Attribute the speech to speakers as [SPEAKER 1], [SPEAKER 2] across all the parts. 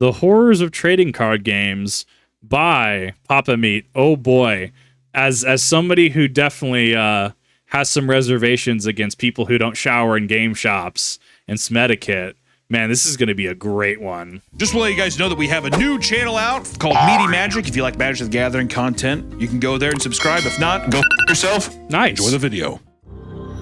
[SPEAKER 1] The Horrors of Trading Card Games by Papa Meat. Oh boy. As somebody who definitely has some reservations against people who don't shower in game shops and smetiquette, man, this is going to be a great one.
[SPEAKER 2] Just to let you guys know that we have a new channel out called Meaty Magic. If you like Magic the Gathering content, you can go there and subscribe. If not, go yourself.
[SPEAKER 1] Nice.
[SPEAKER 2] Enjoy the video.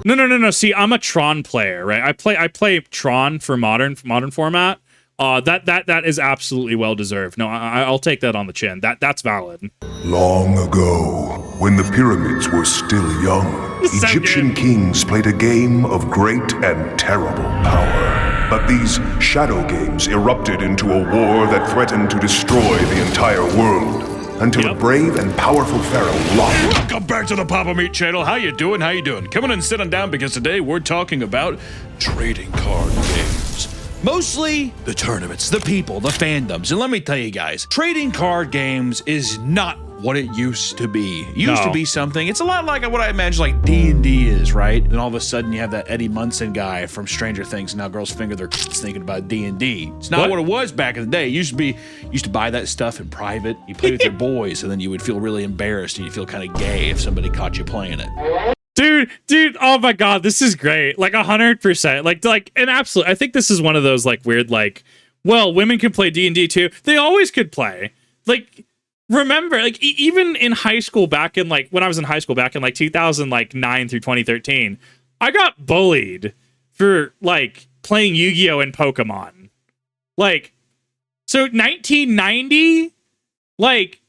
[SPEAKER 1] No. See, I'm a Tron player, right? I play Tron for modern format. That is absolutely well deserved. No, I'll take that on the chin. That's valid.
[SPEAKER 3] Long ago, when the pyramids were still young,
[SPEAKER 1] So
[SPEAKER 3] Egyptian
[SPEAKER 1] good.
[SPEAKER 3] kings played a game of great and terrible power. But these shadow games erupted into a war that threatened to destroy the entire world, until a brave and powerful pharaoh locked.
[SPEAKER 2] Welcome back to the Papa Meat channel. How you doing? How you doing? Come on and sit on down because today we're talking about trading card games. Mostly the tournaments, the people, the fandoms. And let me tell you guys, trading card games is not what it used to be. It used to be something. It's a lot like what I imagine like D&D is, right? And all of a sudden you have that Eddie Munson guy from Stranger Things, and now girls finger their thinking about D&D. It's not what it was back in the day. It used to buy that stuff in private. You play with your boys, and then you would feel really embarrassed, and you'd feel kind of gay if somebody caught you playing it.
[SPEAKER 1] Dude, oh my god, this is great. Like 100%. Like an absolute. I think this is one of those like weird like, well, women can play D&D too. They always could play. Like, remember, like even in high school back in like when I was in high school back in like 2009 through 2013, I got bullied for like playing Yu-Gi-Oh and Pokemon. Like, so 1990, like.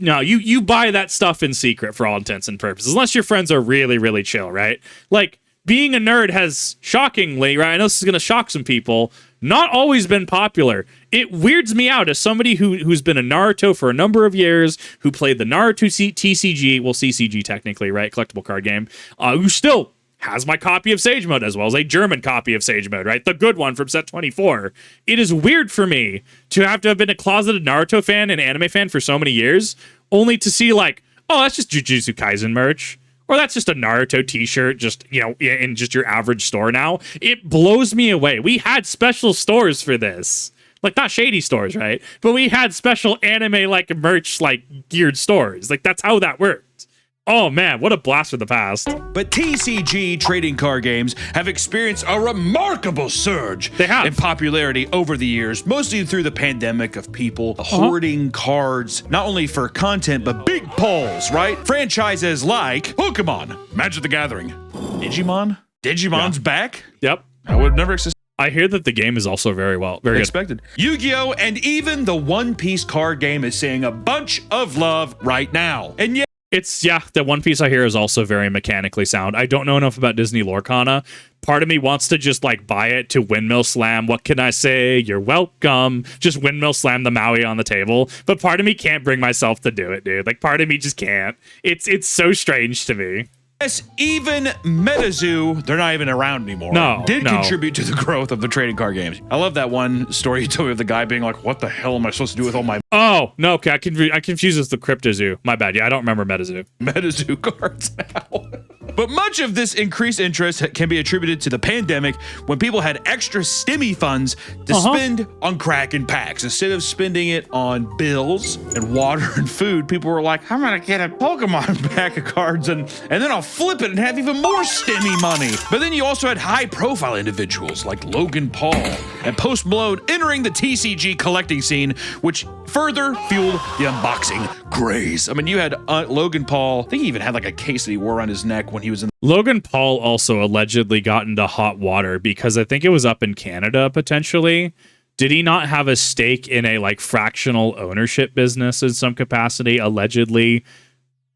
[SPEAKER 1] No, you buy that stuff in secret for all intents and purposes, unless your friends are really, really chill, right? Like, being a nerd has, shockingly, right, I know this is going to shock some people, not always been popular. It weirds me out as somebody who's been a Naruto for a number of years, who played the Naruto TCG, well, CCG technically, right, collectible card game, who still has my copy of Sage Mode, as well as a German copy of Sage Mode, right? The good one from set 24. It is weird for me to have been a closeted Naruto fan and anime fan for so many years, only to see like, oh, that's just Jujutsu Kaisen merch. Or that's just a Naruto t-shirt, just, you know, in just your average store now. It blows me away. We had special stores for this. Like, not shady stores, right? But we had special anime, like, merch, like, geared stores. Like, that's how that worked. Oh man, what a blast from the past.
[SPEAKER 2] But TCG trading card games have experienced a remarkable surge in popularity over the years, mostly through the pandemic of people hoarding cards, not only for content, but big pulls, right? Franchises like Pokemon, Magic the Gathering, Digimon? Digimon's back?
[SPEAKER 1] Yep.
[SPEAKER 2] I would have never existed.
[SPEAKER 1] I hear that the game is also very
[SPEAKER 2] Expected. Yu-Gi-Oh! And even the One Piece card game is seeing a bunch of love right now. And yet,
[SPEAKER 1] the One Piece I hear is also very mechanically sound. I don't know enough about Disney Lorcana. Part of me wants to just like buy it to windmill slam. What can I say? You're welcome. Just windmill slam the Maui on the table. But part of me can't bring myself to do it, dude. Like part of me just can't. It's so strange to me.
[SPEAKER 2] yes, even MetaZoo, they're not even around anymore. Did contribute to the growth of the trading card games. I love that one story you told me of the guy being like, what the hell am I supposed to do with all my...
[SPEAKER 1] Oh, no, okay, I confused this with the CryptoZoo. My bad, yeah, I don't remember MetaZoo.
[SPEAKER 2] MetaZoo cards now. But much of this increased interest can be attributed to the pandemic when people had extra stimmy funds to spend on crack and packs. Instead of spending it on bills and water and food, people were like, I'm gonna get a Pokemon pack of cards and then I'll flip it and have even more stimmy money. But then you also had high profile individuals like Logan Paul and Post Malone entering the TCG collecting scene, which further fueled the unboxing craze. I mean, you had Logan Paul, I think he even had like a case that he wore around his neck when he was in.
[SPEAKER 1] Logan Paul also allegedly got into hot water because I think it was up in Canada potentially. Did he not have a stake in a like fractional ownership business in some capacity? Allegedly,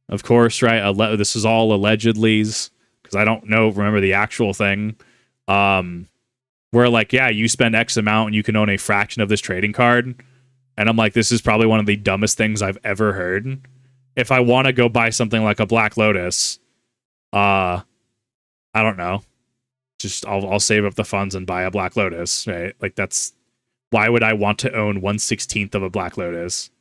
[SPEAKER 1] of course, right? This is all allegedlys because I don't remember the actual thing. Where like, yeah, you spend X amount and you can own a fraction of this trading card. And I'm like, this is probably one of the dumbest things I've ever heard. If I want to go buy something like a Black Lotus, I don't know. Just I'll save up the funds and buy a Black Lotus, right? Like why would I want to own 1/16 of a Black Lotus?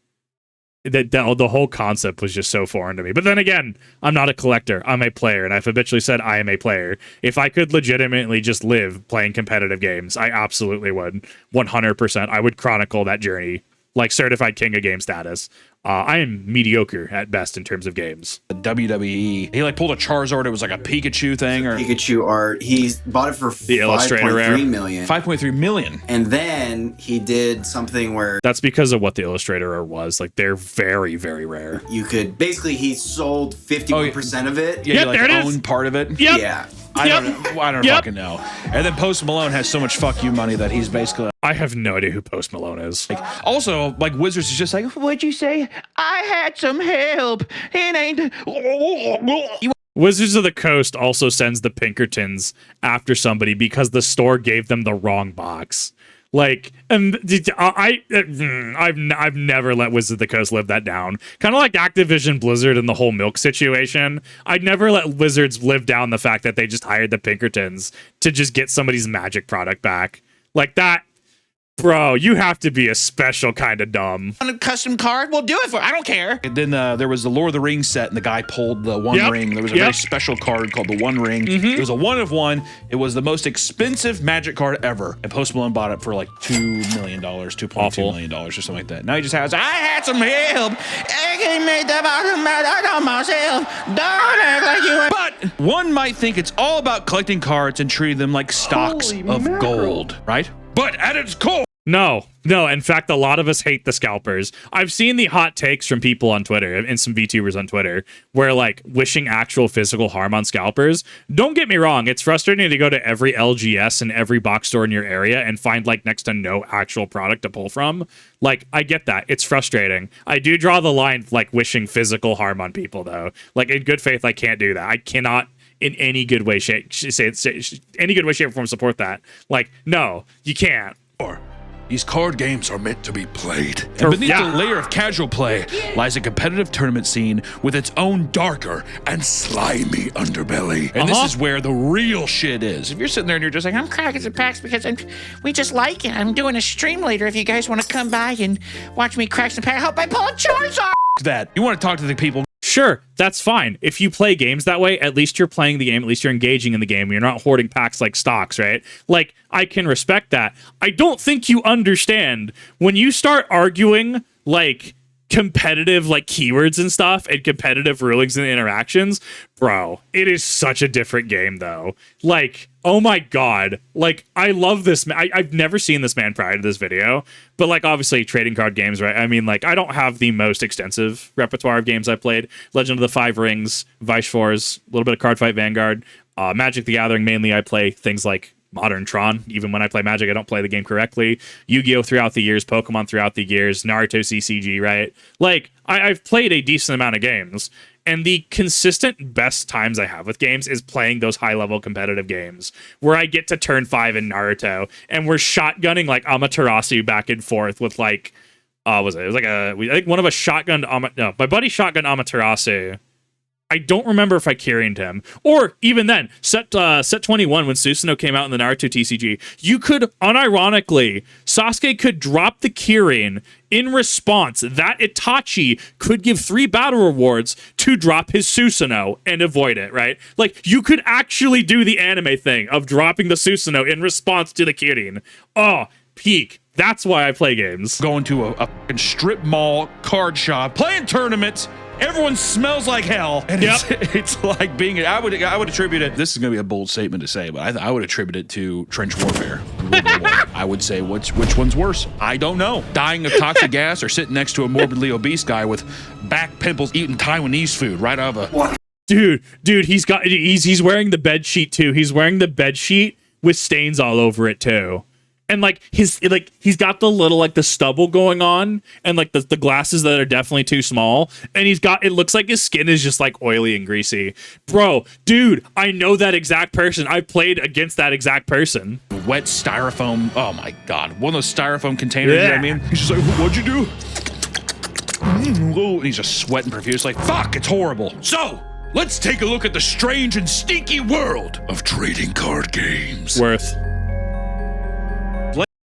[SPEAKER 1] the whole concept was just so foreign to me. But then again, I'm not a collector. I'm a player, and I've habitually said I am a player. If I could legitimately just live playing competitive games, I absolutely would. 100%. I would chronicle that journey, like certified king of game status. I am mediocre at best in terms of games.
[SPEAKER 2] The WWE, he like pulled a Charizard. It was like a Pikachu thing, or
[SPEAKER 4] Pikachu art. He bought it for
[SPEAKER 1] the Illustrator rare.
[SPEAKER 2] 5.3 million.
[SPEAKER 4] And then he did something where
[SPEAKER 1] that's because of what the Illustrator was. Like, they're very, very rare.
[SPEAKER 4] you could basically, he sold 51% of it.
[SPEAKER 2] Yeah,
[SPEAKER 1] Yep,
[SPEAKER 2] you like
[SPEAKER 1] there it
[SPEAKER 2] own
[SPEAKER 1] is.
[SPEAKER 2] part of it.
[SPEAKER 1] Yep.
[SPEAKER 4] Yeah.
[SPEAKER 2] I don't fucking know. And then Post Malone has so much fuck you money that he's basically
[SPEAKER 1] I have no idea who Post Malone is.
[SPEAKER 2] also like Wizards is just like, what'd you say? I had some help. It ain't.
[SPEAKER 1] Wizards of the Coast also sends the Pinkertons after somebody because the store gave them the wrong box. Like, and I've never let Wizards of the Coast live that down. Kind of like Activision Blizzard and the whole milk situation. I'd never let Wizards live down the fact that they just hired the Pinkertons to just get somebody's Magic product back. Like that. Bro, you have to be a special kind of dumb.
[SPEAKER 2] On a custom card, we'll do it for. I don't care. And then there was the Lord of the Rings set, and the guy pulled the One Ring. There was a very special card called the One Ring. It was a 1 of 1. It was the most expensive Magic card ever. And Post Malone bought it for like $2 million, $2.2 million or something like that. Now he just has, I had some help. I made the bottom out of myself. Don't act like you. But one might think it's all about collecting cards and treating them like stocks of gold, right? But at its core.
[SPEAKER 1] No. In fact, a lot of us hate the scalpers. I've seen the hot takes from people on Twitter and some VTubers on Twitter where like wishing actual physical harm on scalpers. Don't get me wrong. It's frustrating to go to every LGS and every box store in your area and find like next to no actual product to pull from. Like, I get that. It's frustrating. I do draw the line like wishing physical harm on people though. Like in good faith, I can't do that. I cannot in any good way, shape, any good way, shape, or form support that. Like, no, you can't.
[SPEAKER 2] These card games are meant to be played. And beneath the layer of casual play lies a competitive tournament scene with its own darker and slimy underbelly. And this is where the real shit is. If you're sitting there and you're just like, I'm cracking some packs because we just like it. I'm doing a stream later if you guys want to come by and watch me crack some packs. I hope I pull a Charizard. That. You want to talk to the people.
[SPEAKER 1] Sure, that's fine. If you play games that way, at least you're playing the game. At least you're engaging in the game. You're not hoarding packs like stocks, right? Like, I can respect that. I don't think you understand when you start arguing, like, competitive, like, keywords and stuff and competitive rulings and interactions. Bro, it is such a different game, though. Like, oh my god. Like, I love this. I've never seen this man prior to this video. But, like, obviously, trading card games, right? I mean, like, I don't have the most extensive repertoire of games I've played. Legend of the Five Rings, Vice Force, a little bit of Cardfight Vanguard. Magic the Gathering, mainly I play things like Modern Tron. Even when I play Magic, I don't play the game correctly. Yu-Gi-Oh! Throughout the years, Pokemon throughout the years, Naruto CCG, right? Like, I've played a decent amount of games. And the consistent best times I have with games is playing those high-level competitive games where I get to turn 5 in Naruto and we're shotgunning like Amaterasu back and forth with like, was it? It was like I think one of us shotgunned, my buddy shotgunned Amaterasu. I don't remember if I carried him. Or even then, set 21, when Susanoo came out in the Naruto TCG, you could, unironically, Sasuke could drop the Kirin in response. That Itachi could give 3 battle rewards to drop his Susanoo and avoid it, right? Like, you could actually do the anime thing of dropping the Susanoo in response to the Kirin. Oh, peak. That's why I play games.
[SPEAKER 2] Going to a fucking strip mall card shop, playing tournaments. Everyone smells like hell, and it's like being. I would attribute it. This is going to be a bold statement to say, but I would attribute it to trench warfare. I would say which one's worse? I don't know. Dying of toxic gas or sitting next to a morbidly obese guy with back pimples eating Taiwanese food right out of a.
[SPEAKER 1] Dude, he's wearing the bed sheet too. He's wearing the bed sheet with stains all over it too. And like he's got the little like the stubble going on and like the glasses that are definitely too small, and it looks like his skin is just like oily and greasy. Bro, dude, I know that exact person. I played against that exact person.
[SPEAKER 2] Wet styrofoam. Oh my god, one of those styrofoam containers. You know what I mean? He's just like, what'd you do? And he's just sweating profusely. Like, fuck, it's horrible. So let's take a look at the strange and stinky world of trading card games.
[SPEAKER 1] Worth.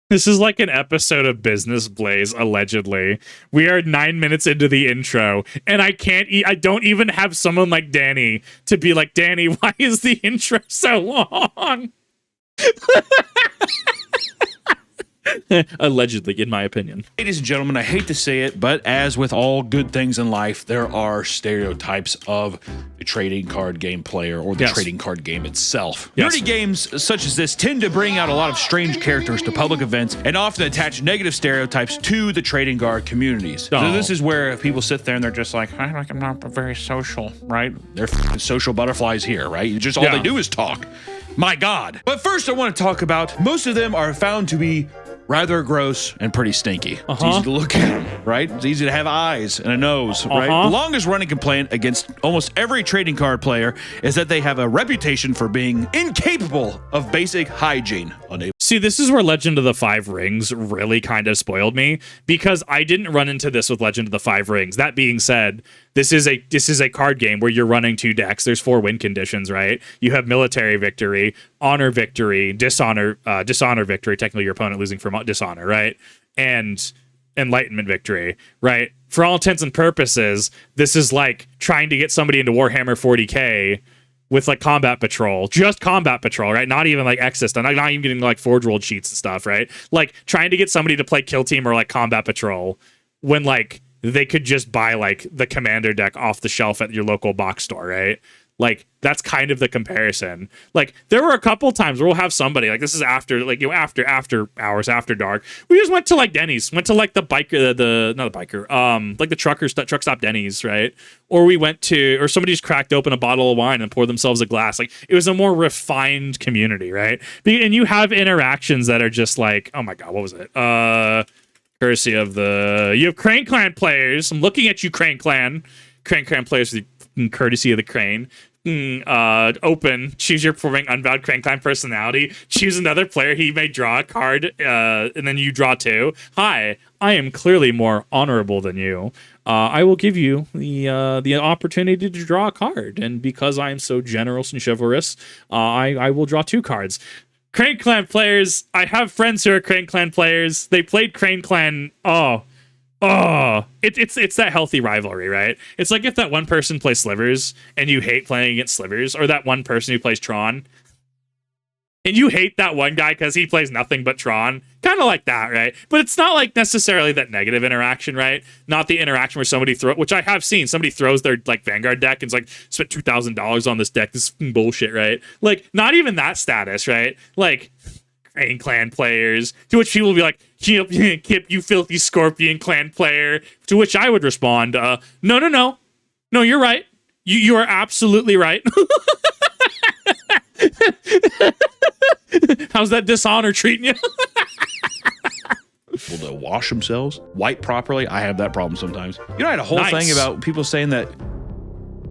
[SPEAKER 1] This is like an episode of Business Blaze, allegedly. We are 9 minutes into the intro, and I don't even have someone like Danny to be like, Danny, why is the intro so long? Allegedly, in my opinion.
[SPEAKER 2] Ladies and gentlemen, I hate to say it, but as with all good things in life, there are stereotypes of the trading card game player or the trading card game itself. Nerdy games such as this tend to bring out a lot of strange characters to public events and often attach negative stereotypes to the trading card communities. So this is where people sit there and they're just like, I'm not very social, right? They're social butterflies here, right? Just all they do is talk. My God. But first I want to talk about, most of them are found to be rather gross and pretty stinky. It's easy to look at, right? It's easy to have eyes and a nose, right? The longest running complaint against almost every trading card player is that they have a reputation for being incapable of basic hygiene.
[SPEAKER 1] See, this is where Legend of the Five Rings really kind of spoiled me, because I didn't run into this with Legend of the Five Rings. That being said, this is a card game where you're running 2 decks. There's 4 win conditions, right? You have military victory, honor victory, dishonor victory, technically your opponent losing from dishonor, right? And enlightenment victory, right? For all intents and purposes, this is like trying to get somebody into Warhammer 40K with like combat patrol, just combat patrol, right? Not even like X system, not even getting like Forge World sheets and stuff, right? Like trying to get somebody to play Kill Team or like combat patrol when like they could just buy like the commander deck off the shelf at your local box store, right? Like that's kind of the comparison. Like there were a couple times where we'll have somebody like, this is after like, you know, after hours, after dark, we just went to like Denny's, went to like the biker, not the biker, like the truck stop Denny's, right? Or we went to, or somebody just cracked open a bottle of wine and poured themselves a glass. Like it was a more refined community, right? And you have interactions that are just like, oh my God, what was it? Courtesy of you have Crane Clan players. I'm looking at you, Crane Clan players, courtesy of the Crane. Open, choose your performing unbound Crane Clan personality, choose another player, he may draw a card, and then you draw 2. Hi, I am clearly more honorable than you. I will give you the opportunity to draw a card, and because I am so generous and chivalrous, I will draw 2 cards. Crane Clan players, I have friends who are Crane Clan players. They played Crane Clan. It's that healthy rivalry, right? It's like if that one person plays Slivers and you hate playing against Slivers, or that one person who plays Tron and you hate that one guy because he plays nothing but Tron. Kind of like that, right? But it's not like necessarily that negative interaction, right? Not the interaction where somebody which I have seen, somebody throws their like Vanguard deck and it's like, spent $2,000 on this deck. This is bullshit, right? Like not even that status, right? Like Crane Clan players, to which people will be like, Kip, you filthy Scorpion Clan player. To which I would respond, no, you're right. You are absolutely right. How's that dishonor treating you?
[SPEAKER 2] People to wash themselves, wipe properly. I have that problem sometimes. You know, I had a whole thing about people saying that.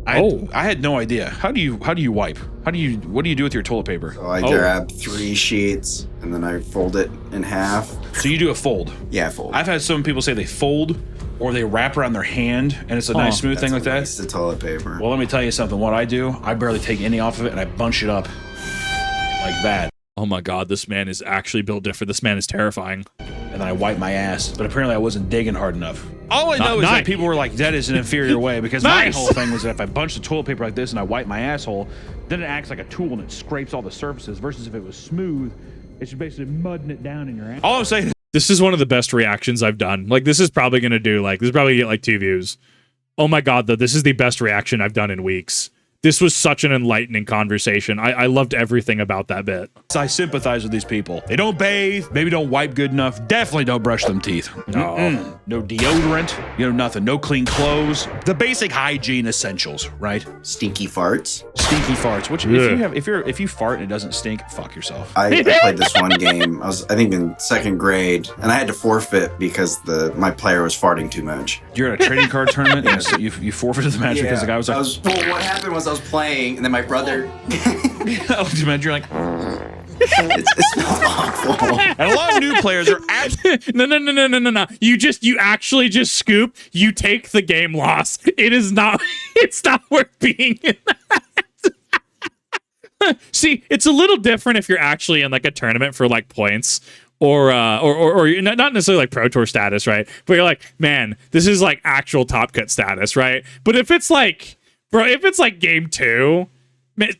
[SPEAKER 2] I had no idea. How do you wipe? What do you do with your toilet paper?
[SPEAKER 4] So I grab 3 sheets and then I fold it in half.
[SPEAKER 2] So you do a fold?
[SPEAKER 4] Yeah, fold.
[SPEAKER 2] I've had some people say they fold or they wrap around their hand and it's a nice smooth thing like that.
[SPEAKER 4] That's the toilet paper.
[SPEAKER 2] Well, let me tell you something. What I do, I barely take any off of it and I bunch it up like that.
[SPEAKER 1] Oh my God, this man is actually built different. This man is terrifying.
[SPEAKER 2] And then I wipe my ass, but apparently I wasn't digging hard enough. All I know is that people were like, that is an inferior way, because my whole thing was that if I bunch the toilet paper like this and I wipe my asshole, then it acts like a tool and it scrapes all the surfaces, versus if it was smooth, it's basically mudding it down in your ass. All I'm saying is,
[SPEAKER 1] this is one of the best reactions I've done. Like, this is probably going to do, like, this is probably get like 2 views. Oh my God, though, this is the best reaction I've done in weeks. This was such an enlightening conversation. I loved everything about that bit.
[SPEAKER 2] I sympathize with these people. They don't bathe, maybe don't wipe good enough, definitely don't brush them teeth. No. No deodorant, nothing. No clean clothes. The basic hygiene essentials, right?
[SPEAKER 4] Stinky farts.
[SPEAKER 2] Stinky farts. Which if you fart and it doesn't stink, fuck yourself.
[SPEAKER 4] I played this one game. I think in 2nd grade, and I had to forfeit because my player was farting too much.
[SPEAKER 2] You're at a trading card tournament and so you forfeited the match because the guy was like...
[SPEAKER 4] well, what happened was I was playing, and then my brother...
[SPEAKER 2] You're like...
[SPEAKER 4] it smells awful.
[SPEAKER 2] And a lot of new players are
[SPEAKER 1] No. You actually just scoop. You take the game loss. It's not worth being in that. See, it's a little different if you're actually in like a tournament for like points, or not necessarily like Pro Tour status, right? But you're like, man, this is like actual Top Cut status, right? But if it's like, bro, if it's like game 2, man,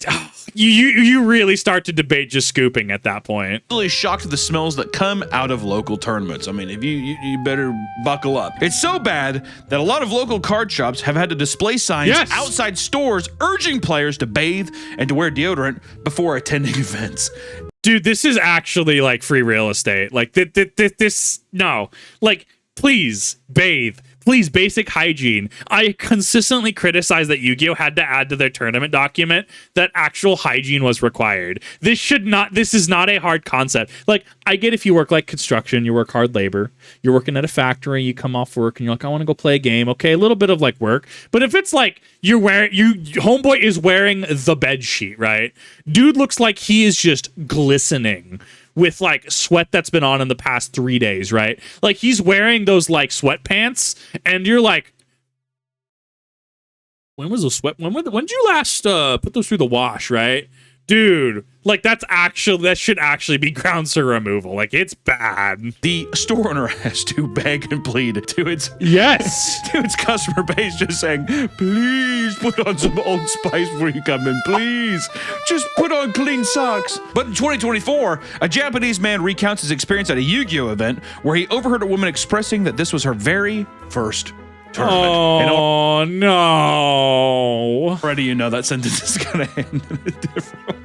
[SPEAKER 1] you really start to debate just scooping at that point.
[SPEAKER 2] Really shocked at the smells that come out of local tournaments. I mean, if you better buckle up. It's so bad that a lot of local card shops have had to display signs outside stores urging players to bathe and to wear deodorant before attending events.
[SPEAKER 1] Dude, this is actually like free real estate. Like this, no, like please bathe. Please, basic hygiene. I consistently criticize that Yu-Gi-Oh had to add to their tournament document that actual hygiene was required. This is not a hard concept. Like, I get if you work like construction, you work hard labor, you're working at a factory, you come off work and you're like, I want to go play a game. Okay, a little bit of like work. But if it's like homeboy is wearing the bed sheet, right? Dude looks like he is just glistening with like sweat that's been on in the past 3 days, right? Like he's wearing those like sweatpants, and you're like, when was those when did you last put those through the wash, right? Dude, like that should actually be grounds for removal. Like it's bad.
[SPEAKER 2] The store owner has to beg and plead to its customer base, just saying, please put on some Old Spice before you come in. Please, just put on clean socks. But in 2024, a Japanese man recounts his experience at a Yu-Gi-Oh event where he overheard a woman expressing that this was her very first tournament.
[SPEAKER 1] Oh, no.
[SPEAKER 2] Already you know that sentence is going to end in a different way.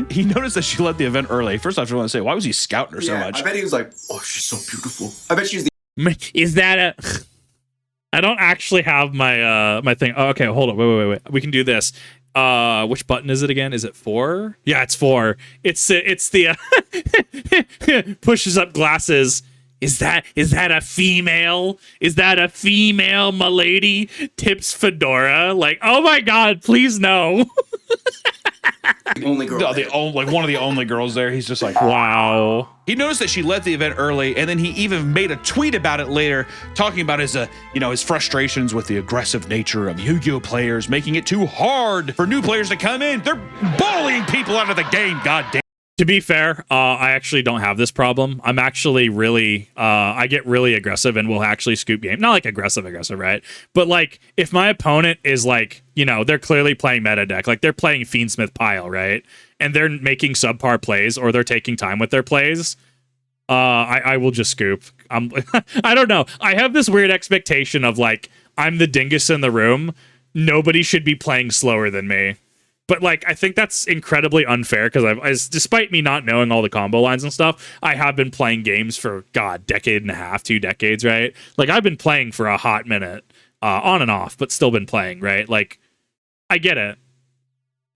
[SPEAKER 2] He noticed that she left the event early. First off, I want to say, why was he scouting her so much?
[SPEAKER 4] I bet he was like, oh, she's so beautiful. I bet she's the...
[SPEAKER 1] Is that a... I don't actually have my my thing. Oh, okay, hold on. Wait. We can do this. Which button is it again? Is it 4? Yeah, it's 4. It's the pushes up glasses. Is that a female? Is that a female, milady? Tips fedora. Like, oh my god, please no.
[SPEAKER 4] The only girl.
[SPEAKER 2] Like one of the only girls there. He's just like,
[SPEAKER 1] wow.
[SPEAKER 2] He noticed that she left the event early, and then he even made a tweet about it later, talking about his his frustrations with the aggressive nature of Yu-Gi-Oh players, making it too hard for new players to come in. They're bullying people out of the game. God damn.
[SPEAKER 1] To be fair, I actually don't have this problem. I'm actually really, I get really aggressive and will actually scoop game. Not like aggressive, right? But like, if my opponent is like, they're clearly playing meta deck, like they're playing Fiendsmith Pile, right? And they're making subpar plays or they're taking time with their plays, I will just scoop. I don't know. I have this weird expectation of like, I'm the dingus in the room. Nobody should be playing slower than me. But like, I think that's incredibly unfair because despite me not knowing all the combo lines and stuff, I have been playing games for decade and a half, 2 decades, right? Like I've been playing for a hot minute, on and off, but still been playing, right? Like, I get it.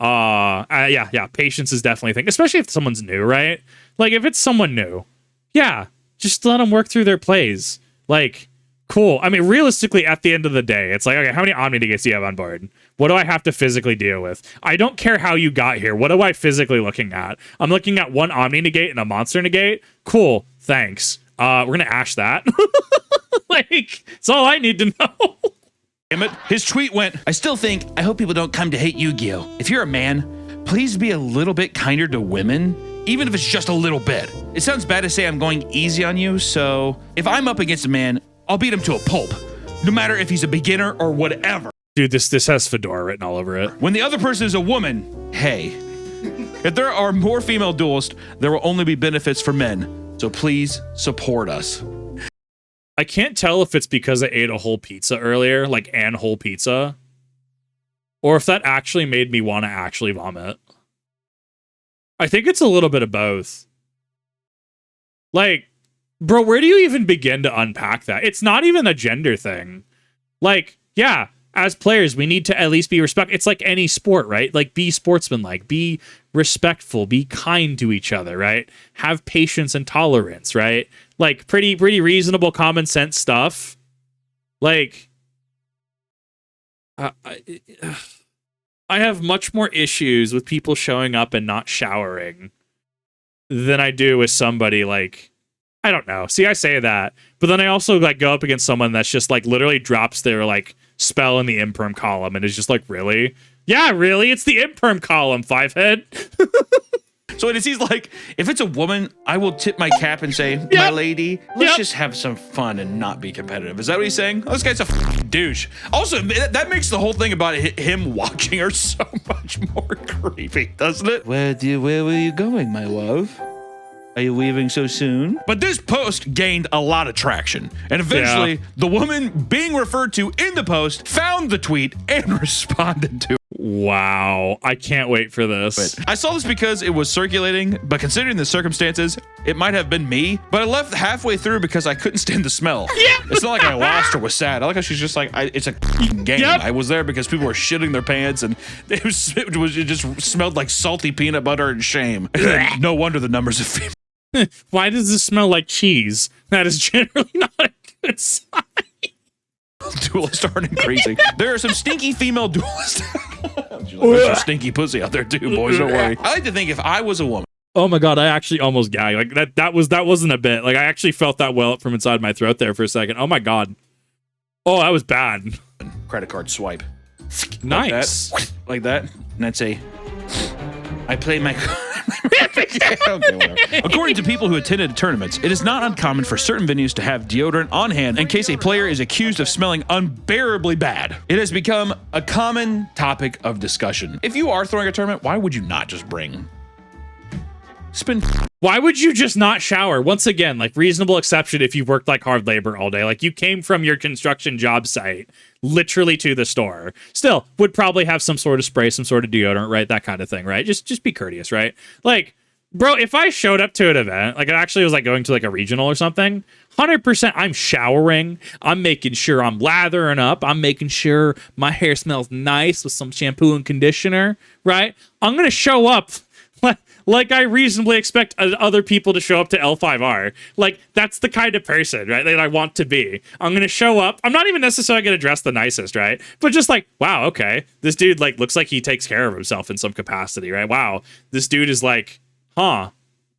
[SPEAKER 1] Yeah, patience is definitely a thing, especially if someone's new, right? Like if it's someone new, yeah, just let them work through their plays. Like, cool. I mean, realistically, at the end of the day, it's like, okay, how many Omni negates do you have on board? What do I have to physically deal with? I don't care how you got here. What am I physically looking at? I'm looking at 1 Omni negate and a monster negate. Cool. Thanks. We're going to ash that. Like, it's all I need to know.
[SPEAKER 2] Damn it. His tweet went, I hope people don't come to hate Yu-Gi-Oh. If you're a man, please be a little bit kinder to women, even if it's just a little bit. It sounds bad to say I'm going easy on you, so if I'm up against a man, I'll beat him to a pulp, no matter if he's a beginner or whatever.
[SPEAKER 1] Dude, this has fedora written all over it.
[SPEAKER 2] When the other person is a woman, hey, if there are more female duelists, there will only be benefits for men. So please support us.
[SPEAKER 1] I can't tell if it's because I ate a whole pizza earlier, like an whole pizza, or if that actually made me want to actually vomit. I think it's a little bit of both. Like, bro, where do you even begin to unpack that? It's not even a gender thing. Like, yeah, as players, we need to at least be respectful. It's like any sport, right? Like, be sportsmanlike, be respectful, be kind to each other, right? Have patience and tolerance, right? Like, pretty reasonable common sense stuff. Like, I have much more issues with people showing up and not showering than I do with somebody like, I don't know. See, I say that, but then I also like go up against someone that's just like literally drops their like spell in the imperm column and is just like, really? Yeah, really? It's the imperm column, 5-head.
[SPEAKER 2] So he's like, if it's a woman, I will tip my cap and say, my lady, let's just have some fun and not be competitive. Is that what he's saying? Oh, this guy's a douche. Also, that makes the whole thing about him watching her so much more creepy, doesn't it? Where were you going, my love? Are you leaving so soon? But this post gained a lot of traction. And eventually, the woman being referred to in the post found the tweet and responded to it.
[SPEAKER 1] Wow. I can't wait for this.
[SPEAKER 2] I saw this because it was circulating, but considering the circumstances, it might have been me. But I left halfway through because I couldn't stand the smell. It's not like I lost or was sad. I like how she's just like, it's a game. I was there because people were shitting their pants and it just smelled like salty peanut butter and shame. And no wonder the numbers of female.
[SPEAKER 1] Why does this smell like cheese? That is generally not a good sign.
[SPEAKER 2] Duelists aren't increasing. There are some stinky female duelists. There's some stinky pussy out there too, boys. Don't worry. I like to think if I was a woman.
[SPEAKER 1] Oh my god, I actually almost gagged. Like that wasn't a bit. Like I actually felt that well up from inside my throat there for a second. Oh my god. Oh, that was bad.
[SPEAKER 2] Credit card swipe.
[SPEAKER 1] Nice.
[SPEAKER 2] Like that. And I'd say, I play my... According to people who attended tournaments, it is not uncommon for certain venues to have deodorant on hand in case a player is accused of smelling unbearably bad. It has become a common topic of discussion. If you are throwing a tournament, why would you not just bring...
[SPEAKER 1] Why would you just not shower? Once again, like reasonable exception if you worked like hard labor all day. Like you came from your construction job site literally to the store. Still, would probably have some sort of spray, some sort of deodorant, right? That kind of thing, right? Just be courteous, right? Like, bro, if I showed up to an event, like it actually was like going to like a regional or something, 100% I'm showering. I'm making sure I'm lathering up. I'm making sure my hair smells nice with some shampoo and conditioner, right? I'm going to show up like I reasonably expect other people to show up to L5R. Like, that's the kind of person, right, that I want to be. I'm going to show up. I'm not even necessarily going to dress the nicest, right? But just like, wow, okay. This dude, like, looks like he takes care of himself in some capacity, right? Wow. This dude is like,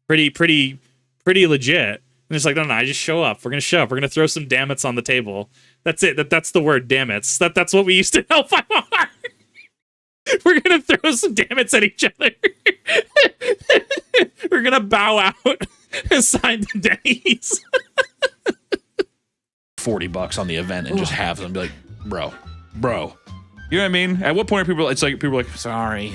[SPEAKER 1] pretty legit. And it's like, no, I just show up. We're going to show up. We're going to throw some dammits on the table. That's it. That's the word, dammits. That's what we used to L5R. We're going to throw some dammits at each other. We're going to bow out and sign the Denny's.
[SPEAKER 2] $40 on the event and just have them be like, bro. You know what I mean? At what point are people are like, sorry.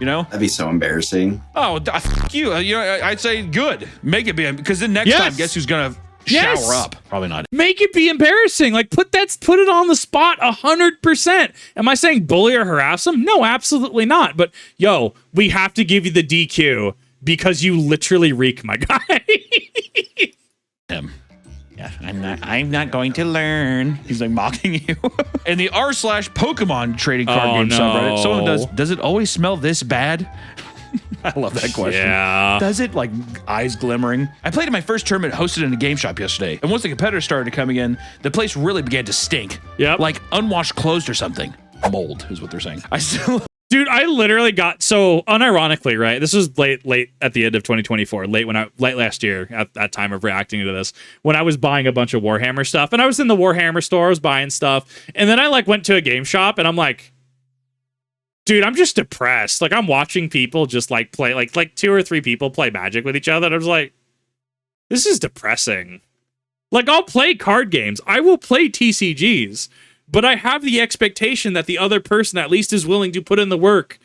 [SPEAKER 2] You know?
[SPEAKER 4] That'd be so embarrassing.
[SPEAKER 2] Oh, fuck you. You know, I'd say good. Make it be, because then next time, guess who's going to shower up? Probably not.
[SPEAKER 1] Make it be embarrassing. Like put it on the spot 100%. Am I saying bully or harass them? No, absolutely not. But yo, we have to give you the DQ because you literally reek, my guy.
[SPEAKER 2] Him. Yeah, I'm not going to learn. He's like mocking you. In the r/Pokemon trading card game subreddit, someone does it always smell this bad? I love that question.
[SPEAKER 1] Yeah.
[SPEAKER 2] Does it? Like, eyes glimmering. I played in my first tournament hosted in a game shop yesterday, and once the competitors started coming in, the place really began to stink.
[SPEAKER 1] Yep.
[SPEAKER 2] Like unwashed clothes or something. Mold is what they're saying.
[SPEAKER 1] Dude, I literally got so unironically, right? This was late at the end of 2024, late last year at that time of reacting to this, when I was buying a bunch of Warhammer stuff, and I was in the Warhammer store, I was buying stuff, and then I like went to a game shop, and I'm like, dude, I'm just depressed. Like I'm watching people just like play, like 2 or 3 people play Magic with each other, and I was like, this is depressing. Like I'll play card games, I will play TCGs. But I have the expectation that the other person at least is willing to put in the work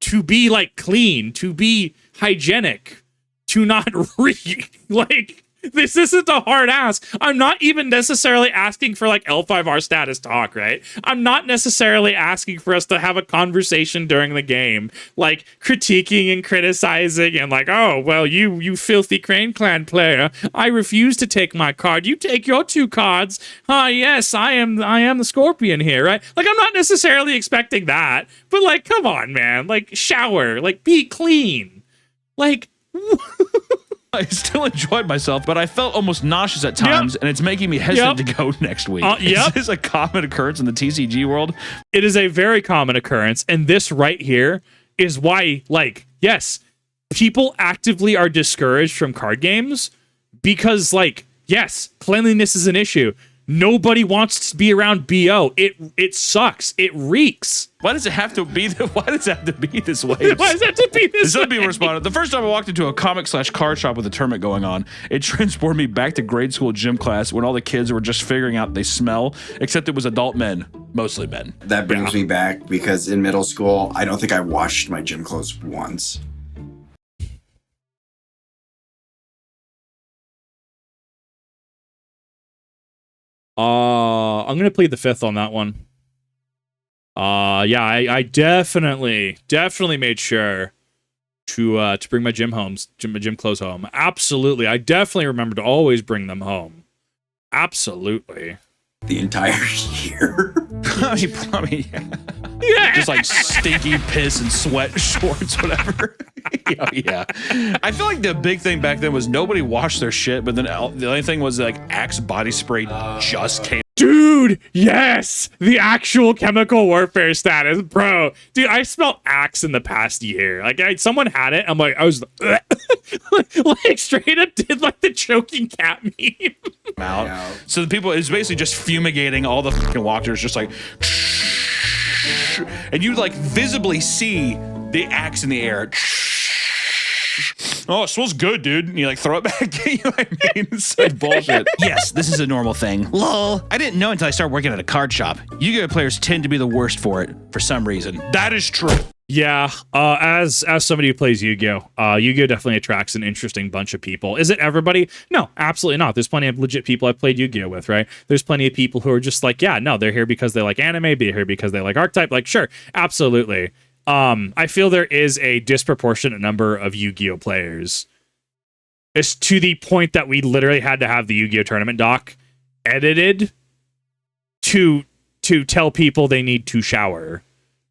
[SPEAKER 1] to be like clean, to be hygienic, to not reek. Like this isn't a hard ask. I'm not even necessarily asking for like L5R status talk, right? I'm not necessarily asking for us to have a conversation during the game, like critiquing and criticizing and like, oh, well, you filthy Crane Clan player, I refuse to take my card. You take your 2 cards. Yes, I am the Scorpion here, right? Like I'm not necessarily expecting that, but like, come on, man, like shower, like be clean, like.
[SPEAKER 2] I still enjoyed myself, but I felt almost nauseous at times, and it's making me hesitant to go next week. Is this a common occurrence in the TCG world?
[SPEAKER 1] It is a very common occurrence, and this right here is why, like, yes, people actively are discouraged from card games because, like, yes, cleanliness is an issue. Nobody wants to be around BO. It sucks. It reeks.
[SPEAKER 2] Why does it have to be? Why does it have to be this way?
[SPEAKER 1] Why does it have to be this way?
[SPEAKER 2] Some people responded. The first time I walked into a comic/card shop with a tournament going on, it transported me back to grade school gym class when all the kids were just figuring out they smell, except it was adult men, mostly men.
[SPEAKER 4] That brings me back because in middle school, I don't think I washed my gym clothes once.
[SPEAKER 1] I'm gonna plead the fifth on that one. Yeah, I definitely made sure to bring my gym clothes home. Absolutely, I definitely remember to always bring them home. Absolutely.
[SPEAKER 4] The entire year.
[SPEAKER 2] I mean,
[SPEAKER 1] Yeah.
[SPEAKER 2] just like stinky piss and sweat shorts, whatever. Yeah. I feel like the big thing back then was nobody washed their shit, but then the only thing was like Axe body spray just came.
[SPEAKER 1] Dude, yes! The actual chemical warfare status, bro. Dude, I smelled Axe in the past year. Like, someone had it. I'm like, I was like straight up did like the choking cat meme.
[SPEAKER 2] Out.
[SPEAKER 4] Yeah.
[SPEAKER 2] So the people, it's basically just fumigating all the fucking walkers, just like, and you like visibly see the Axe in the air. Oh, it smells good, dude. And you like throw it back. You know what I mean? It's like bullshit. Yes, this is a normal thing. Lol. I didn't know until I started working at a card shop. Yu-Gi-Oh players tend to be the worst for it for some reason. That is true.
[SPEAKER 1] Yeah, as somebody who plays Yu-Gi-Oh, Yu-Gi-Oh definitely attracts an interesting bunch of people. Is it everybody? No, absolutely not. There's plenty of legit people I've played Yu-Gi-Oh with, right? There's plenty of people who are just like, yeah, no, they're here because they like anime, they're here because they like archetype. Like, sure, absolutely. I feel there is a disproportionate number of Yu-Gi-Oh players. It's to the point that we literally had to have the Yu-Gi-Oh tournament doc edited to tell people they need to shower.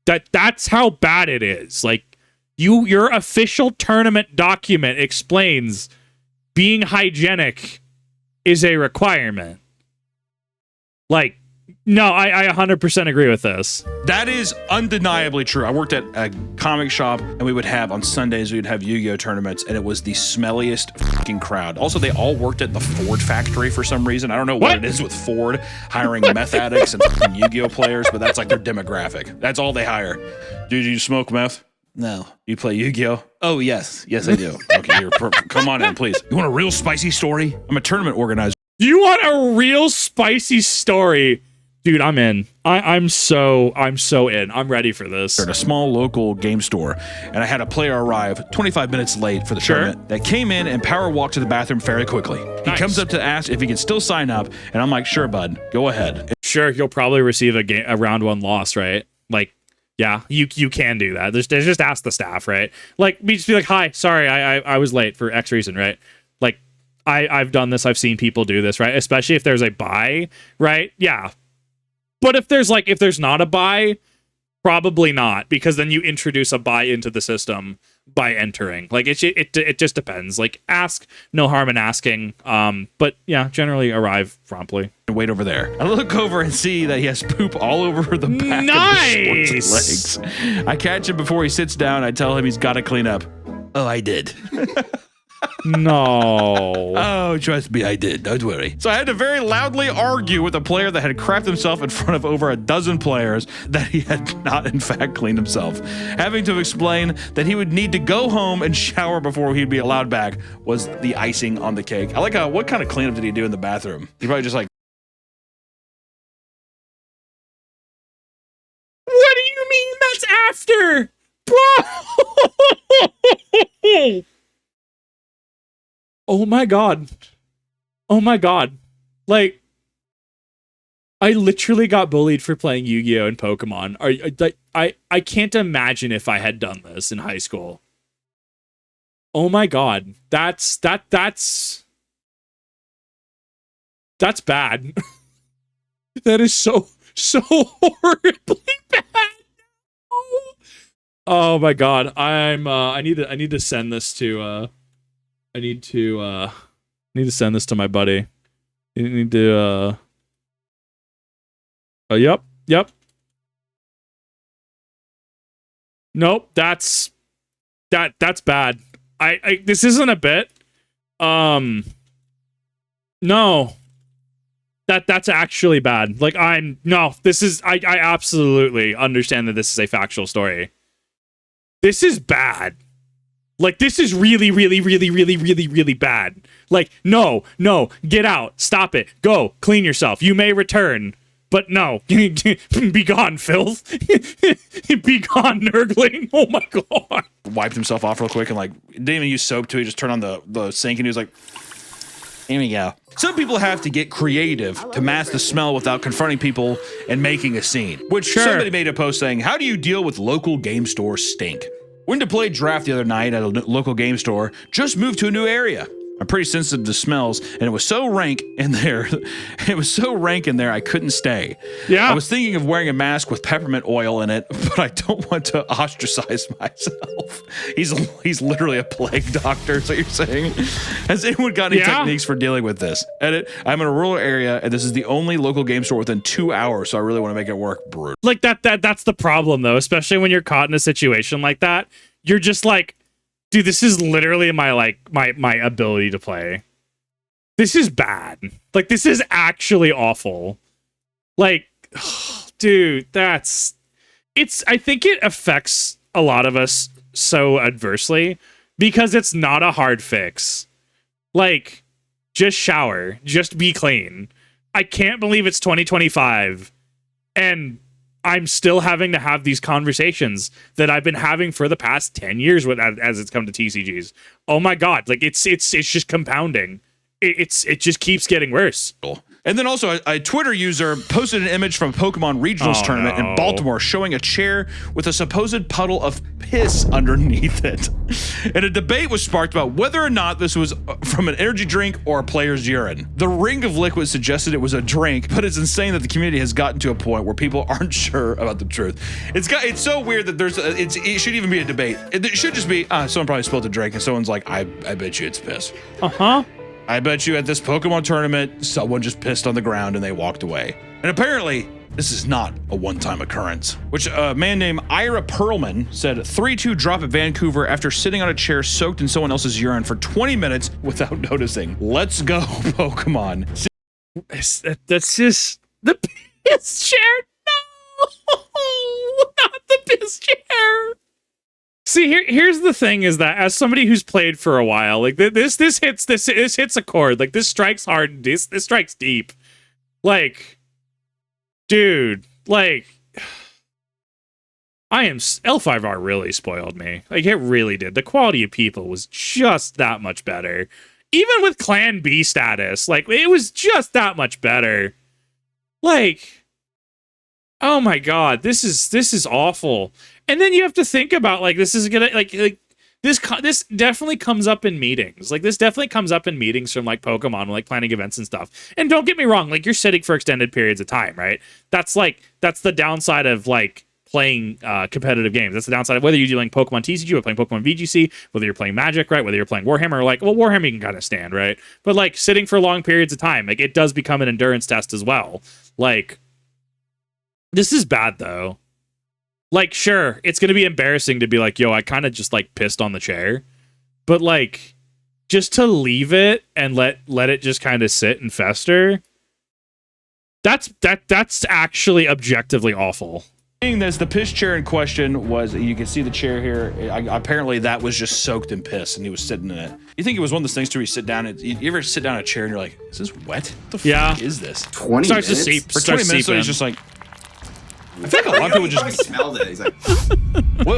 [SPEAKER 1] That's how bad it is. Like, your official tournament document explains being hygienic is a requirement. Like, no, I 100% agree with this.
[SPEAKER 2] That is undeniably true. I worked at a comic shop, and we would have, on Sundays, we would have Yu-Gi-Oh tournaments, and it was the smelliest fucking crowd. Also, they all worked at the Ford factory for some reason. I don't know what it is with Ford hiring meth addicts and fucking Yu-Gi-Oh players, but that's like their demographic. That's all they hire. Dude, you smoke meth? No. You play Yu-Gi-Oh? Oh, yes. Yes, I do. Okay, you're perfect. Come on in, please. You want a real spicy story? I'm a tournament organizer.
[SPEAKER 1] You want a real spicy story? Dude, I'm in. I'm so in. I'm ready for this.
[SPEAKER 2] At a small local game store, and I had a player arrive 25 minutes late for the tournament that came in and power walked to the bathroom fairly quickly. He comes up to ask if he can still sign up, and I'm like, sure, bud, go ahead.
[SPEAKER 1] Sure, you'll probably receive a round one loss, right? Like, yeah, you can do that. There's just ask the staff, right? Like, we just be like, hi, sorry, I was late for X reason, right? Like, I've done this. I've seen people do this, right? Especially if there's a buy, right? Yeah. But if there's not a buy, probably not, because then you introduce a buy into the system by entering. Like, it just depends. Like, ask, no harm in asking. But yeah, generally arrive promptly.
[SPEAKER 2] Wait over there. I look over and see that he has poop all over the back of his shorts and legs. I catch him before he sits down. I tell him he's got to clean up. Oh, I did.
[SPEAKER 1] No.
[SPEAKER 2] Oh, trust me, I did. Don't worry. So I had to very loudly argue with a player that had crapped himself in front of over a dozen players that he had not, in fact, cleaned himself. Having to explain that he would need to go home and shower before he'd be allowed back was the icing on the cake. I like what kind of cleanup did he do in the bathroom? He probably just like.
[SPEAKER 1] What do you mean that's after? Bro! Oh my god. Oh my god. Like, I literally got bullied for playing Yu-Gi-Oh! And Pokemon. I can't imagine if I had done this in high school. Oh my god. That's bad. That is so horribly bad. Oh my god. I need to send this to I need to send this to my buddy. You need to oh, yep. Nope, that's bad. I this isn't a bit. No. That's actually bad. Like I absolutely understand that this is a factual story. This is bad. Like, this is really, really, really, really, really, really bad. Like, no, get out. Stop it. Go. Clean yourself. You may return. But no. Be gone, filth. Be gone, nurgling. Oh my god.
[SPEAKER 2] Wiped himself off real quick and, like, didn't even use soap too. He just turned on the sink and he was like, here we go. Some people have to get creative to mask the smell without confronting people and making a scene. Which somebody made a post saying, how do you deal with local game store stink? Went to play draft the other night at a local game store, just moved to a new area. I'm pretty sensitive to smells, and it was so rank in there. I couldn't stay.
[SPEAKER 1] Yeah.
[SPEAKER 2] I was thinking of wearing a mask with peppermint oil in it, but I don't want to ostracize myself. He's literally a plague doctor, is what you're saying? Has anyone got any techniques for dealing with this? Edit, I'm in a rural area, and this is the only local game store within 2 hours, so I really want to make it work. Brutal.
[SPEAKER 1] Like, that's the problem, though, especially when you're caught in a situation like that. You're just like, dude, this is literally my ability to play. This is bad. Like, this is actually awful. Like, dude, I think it affects a lot of us so adversely because it's not a hard fix. Like, just shower, just be clean. I can't believe it's 2025 and I'm still having to have these conversations that I've been having for the past 10 years as it's come to TCGs. Oh my god, like it's just compounding. It just keeps getting worse.
[SPEAKER 2] And then also a Twitter user posted an image from a Pokemon Regionals tournament in Baltimore showing a chair with a supposed puddle of piss underneath it. And a debate was sparked about whether or not this was from an energy drink or a player's urine. The ring of liquid suggested it was a drink, but it's insane that the community has gotten to a point where people aren't sure about the truth. It's so weird that it should even be a debate. It should just be, someone probably spilled a drink and someone's like, I bet you it's piss.
[SPEAKER 1] Uh-huh.
[SPEAKER 2] I bet you at this Pokemon tournament, someone just pissed on the ground and they walked away. And apparently, this is not a one-time occurrence. Which a man named Ira Perlman said 3-2 drop at Vancouver after sitting on a chair soaked in someone else's urine for 20 minutes without noticing. Let's go, Pokemon.
[SPEAKER 1] That's just the piss chair. No, not the piss chair. See, here's the thing: is that as somebody who's played for a while, like this hits a chord. Like this strikes hard. This strikes deep. Like, dude, like L5R really spoiled me. Like it really did. The quality of people was just that much better. Even with Clan B status, like it was just that much better. Like, oh my god, this is awful. And then you have to think about like this is gonna like this definitely comes up in meetings. Like this definitely comes up in meetings from like Pokemon, like planning events and stuff. And don't get me wrong, like you're sitting for extended periods of time, right? That's the downside of like playing competitive games. That's the downside of whether you're doing Pokemon TCG or playing Pokemon VGC, whether you're playing Magic, right? Whether you're playing Warhammer, or like, well, Warhammer you can kind of stand, right? But like sitting for long periods of time, like it does become an endurance test as well. Like this is bad though. Like, sure, it's going to be embarrassing to be like, yo, I kind of just, like, pissed on the chair. But, like, just to leave it and let it just kind of sit and fester, that's actually objectively awful.
[SPEAKER 2] Seeing this, the piss chair in question was, you can see the chair here, apparently that was just soaked in piss, and he was sitting in it. You think it was one of those things too where you sit down, and you ever sit down in a chair and you're like, is this wet? What the fuck is this?
[SPEAKER 4] 20
[SPEAKER 1] starts
[SPEAKER 4] minutes?
[SPEAKER 1] to seep.
[SPEAKER 2] For 20 minutes, so he's just like, I feel like a lot of people
[SPEAKER 4] He probably
[SPEAKER 2] just
[SPEAKER 4] smelled it. He's like,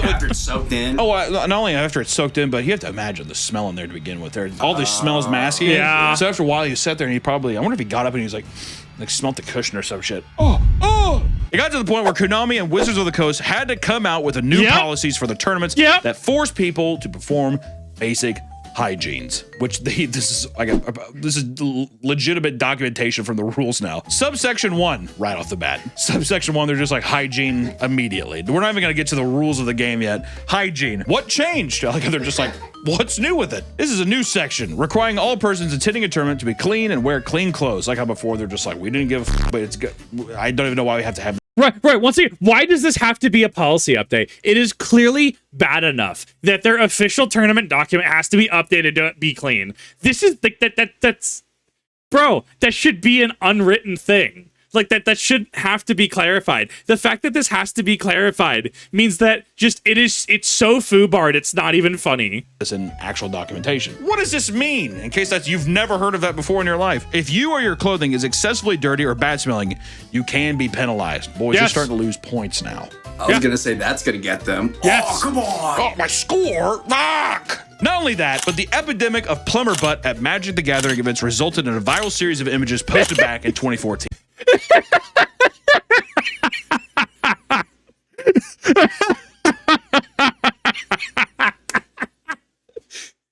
[SPEAKER 4] after it's soaked in.
[SPEAKER 2] Oh, not only after it's soaked in, but you have to imagine the smell in there to begin with. All this smell is masking.
[SPEAKER 1] Yeah.
[SPEAKER 2] So after a while, you sat there and he probably, I wonder if he got up and he was like smelled the cushion or some shit. Oh. It got to the point where Konami and Wizards of the Coast had to come out with new policies for the tournaments that force people to perform basic hygienes, which this is legitimate documentation from the rules now. Subsection 1, right off the bat. Subsection 1, they're just like hygiene immediately. We're not even gonna get to the rules of the game yet. Hygiene. What changed? Like they're just like, what's new with it? This is a new section requiring all persons attending a tournament to be clean and wear clean clothes. Like how before they're just like, we didn't give a f, but it's good. I don't even know why we have to have.
[SPEAKER 1] Right. Once again, why does this have to be a policy update? It is clearly bad enough that their official tournament document has to be updated to be clean. This is that's bro, that should be an unwritten thing. Like that shouldn't have to be clarified. The fact that this has to be clarified means that it's so foobarred it's not even funny.
[SPEAKER 2] This in actual documentation. What does this mean? In case you've never heard of that before in your life. If you or your clothing is excessively dirty or bad smelling, you can be penalized. Boys, you're starting to lose points now.
[SPEAKER 4] I was gonna say that's gonna get them.
[SPEAKER 1] Yes.
[SPEAKER 4] Oh, come on!
[SPEAKER 2] Oh, my score! Fuck! Not only that, but the epidemic of plumber butt at Magic the Gathering events resulted in a viral series of images posted back in 2014.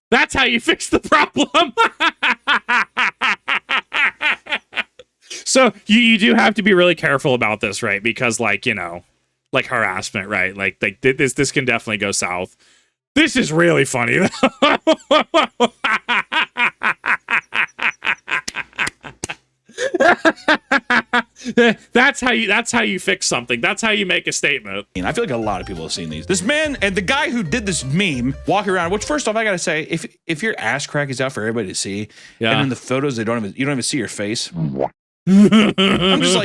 [SPEAKER 1] That's how you fix the problem. So you do have to be really careful about this, right? Because like, you know, like harassment, right? Like this can definitely go south. This is really funny though. That's how you fix something. That's how you make a statement.
[SPEAKER 2] I feel like a lot of people have seen these. This man and the guy who did this meme walking around, which first off, I gotta say, if your ass crack is out for everybody to see, and in the photos you don't even see your face. I'm just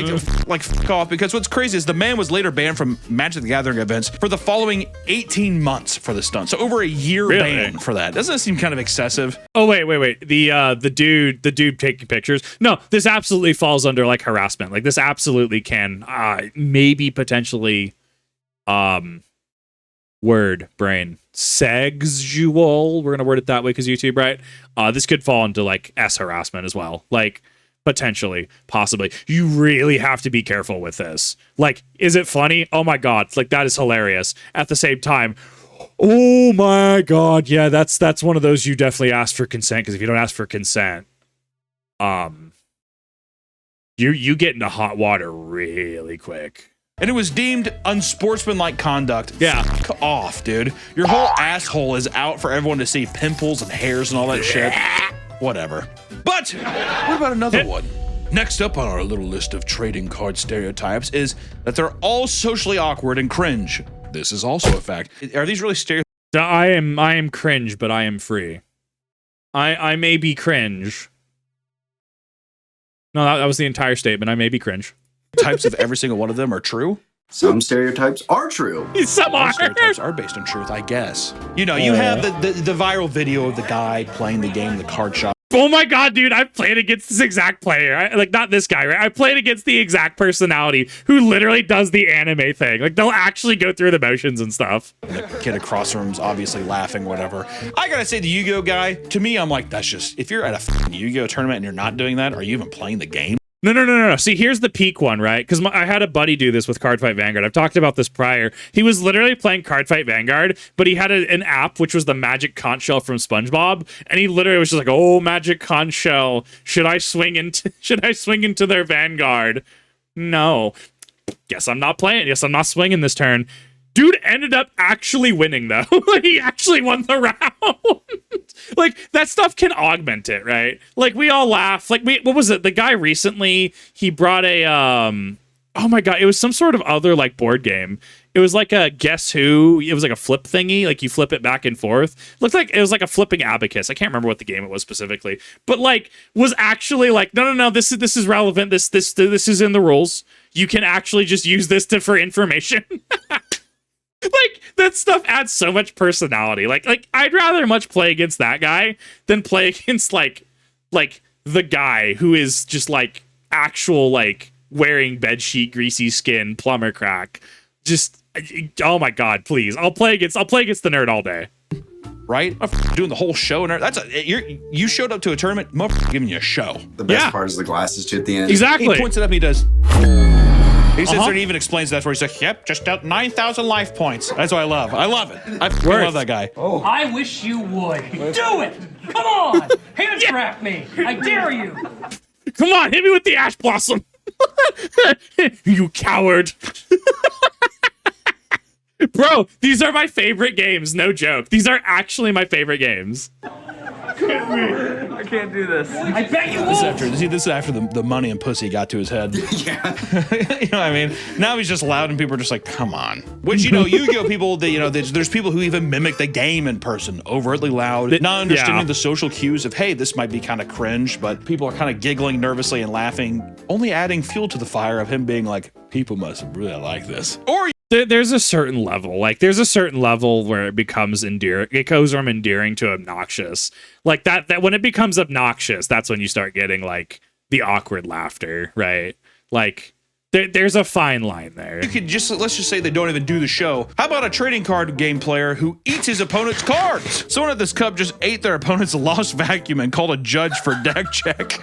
[SPEAKER 2] like fuck off, because what's crazy is the man was later banned from Magic the Gathering events for the following 18 months for the stunt. So over a year ban for that. Doesn't that seem kind of excessive?
[SPEAKER 1] Oh wait. The dude taking pictures. No, this absolutely falls under like harassment. Like this absolutely can maybe potentially word brain sexual. We're gonna word it that way because YouTube, right? This could fall into like S harassment as well. Like potentially, possibly. You really have to be careful with this. Like, is it funny? Oh my god, like that is hilarious. At the same time, oh my god, yeah, that's one of those you definitely ask for consent, because if you don't ask for consent, you get into hot water really quick.
[SPEAKER 2] And it was deemed unsportsmanlike conduct.
[SPEAKER 1] Yeah.
[SPEAKER 2] Fuck off, dude. Your whole asshole is out for everyone to see, pimples and hairs and all that shit. Whatever. But what about another one? Next up on our little list of trading card stereotypes is that they're all socially awkward and cringe. This is also a fact. Are these really stereotypes?
[SPEAKER 1] I am cringe, but I am free. I may be cringe. No, that was the entire statement. I may be cringe.
[SPEAKER 2] Types of every single one of them are true?
[SPEAKER 4] Some stereotypes are true.
[SPEAKER 1] Some are.
[SPEAKER 2] Stereotypes are based on truth, I guess. You know, you have the viral video of the guy playing the game, the card shop.
[SPEAKER 1] Oh my god, dude, I've played against this exact player. Like, not this guy, right? I played against the exact personality who literally does the anime thing. Like, they'll actually go through the motions and stuff.
[SPEAKER 2] The kid across from him's obviously laughing, whatever. I gotta say, the Yu-Gi-Oh guy, to me, I'm like, that's just, if you're at a fucking Yu-Gi-Oh tournament and you're not doing that, are you even playing the game?
[SPEAKER 1] No. See, here's the peak one, right? Because I had a buddy do this with Cardfight Vanguard. I've talked about this prior. He was literally playing Cardfight Vanguard, but he had an app, which was the Magic Conch Shell from SpongeBob, and he literally was just like, "Oh, Magic Conch Shell, should I swing into their Vanguard? No. Guess I'm not playing. Guess I'm not swinging this turn." Dude ended up actually winning, though. He actually won the round. Like, that stuff can augment it, right? Like, we all laugh. Like, what was it? The guy recently, he brought a, oh my god, it was some sort of other, like, board game. It was like a Guess Who. It was like a flip thingy. Like, you flip it back and forth. Looked like it was like a flipping abacus. I can't remember what the game it was specifically. But, like, was actually like, no, this is relevant. This is in the rules. You can actually just use this for information. Like, that stuff adds so much personality. Like I'd rather much play against that guy than play against like the guy who is just like actual like wearing bedsheet greasy skin plumber crack. Just, oh my god, please. I'll play against the nerd all day.
[SPEAKER 2] Right? I'm doing the whole show and you showed up to a tournament, motherfucker giving you a show.
[SPEAKER 4] The best part is the glasses too at the end.
[SPEAKER 1] Exactly.
[SPEAKER 2] He points it up and he does. He sits there and even explains that where he's like, yep, just out 9,000 life points. That's what I love. I love it. I love that guy.
[SPEAKER 5] Oh. I wish you would. Do it! Come on! Hand trap me! I dare you!
[SPEAKER 1] Come on, hit me with the ash blossom! You coward! Bro, these are my favorite games, no joke. These are actually my favorite games.
[SPEAKER 6] I can't do this.
[SPEAKER 5] I bet you
[SPEAKER 2] This is
[SPEAKER 5] won't.
[SPEAKER 2] after the money and pussy got to his head.
[SPEAKER 4] Yeah.
[SPEAKER 2] You know what I mean? Now he's just loud and people are just like, come on. Which, you know, Yu-Gi-Oh! People, they, you know, there's people who even mimic the game in person, overtly loud, not understanding the social cues of, hey, this might be kind of cringe, but people are kind of giggling nervously and laughing, only adding fuel to the fire of him being like, people must really like this. Or
[SPEAKER 1] There's a certain level, like there's a certain level where it becomes endearing. It goes from endearing to obnoxious. Like that when it becomes obnoxious, that's when you start getting like the awkward laughter, right? Like there's a fine line there.
[SPEAKER 2] you could just, let's just say they don't even do the show. How about a trading card game player who eats his opponent's cards? Someone at this cup just ate their opponent's lost vacuum and called a judge for deck check.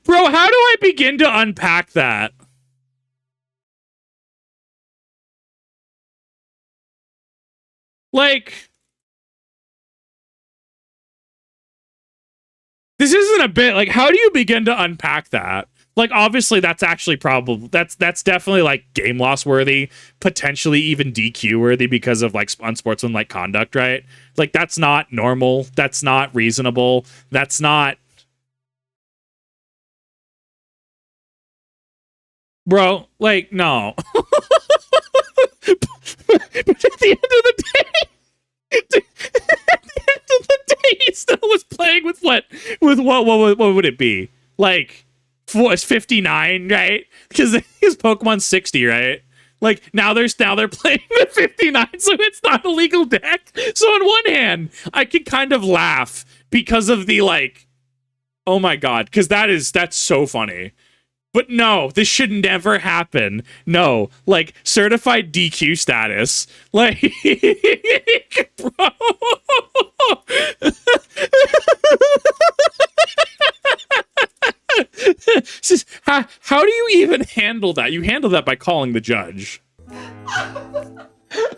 [SPEAKER 1] Bro, how do I begin to unpack that? Like, this isn't a bit. Like, how do you begin to unpack that? Like, obviously, that's actually probably that's definitely like game loss worthy, potentially even DQ worthy because of like unsportsmanlike conduct, right? Like, that's not normal. That's not reasonable. That's not. Bro, like, no. But at the end of the day, at the end of the day, he still was playing with what would it be? Like, it's 59, right? Because his Pokemon's 60, right? Like, now they're playing with 59, so it's not a legal deck. So on one hand, I can kind of laugh because of the like, oh my god, because that's so funny. But no, this should never happen. No, like, certified DQ status. Like, bro. How do you even handle that? You handle that by calling the judge.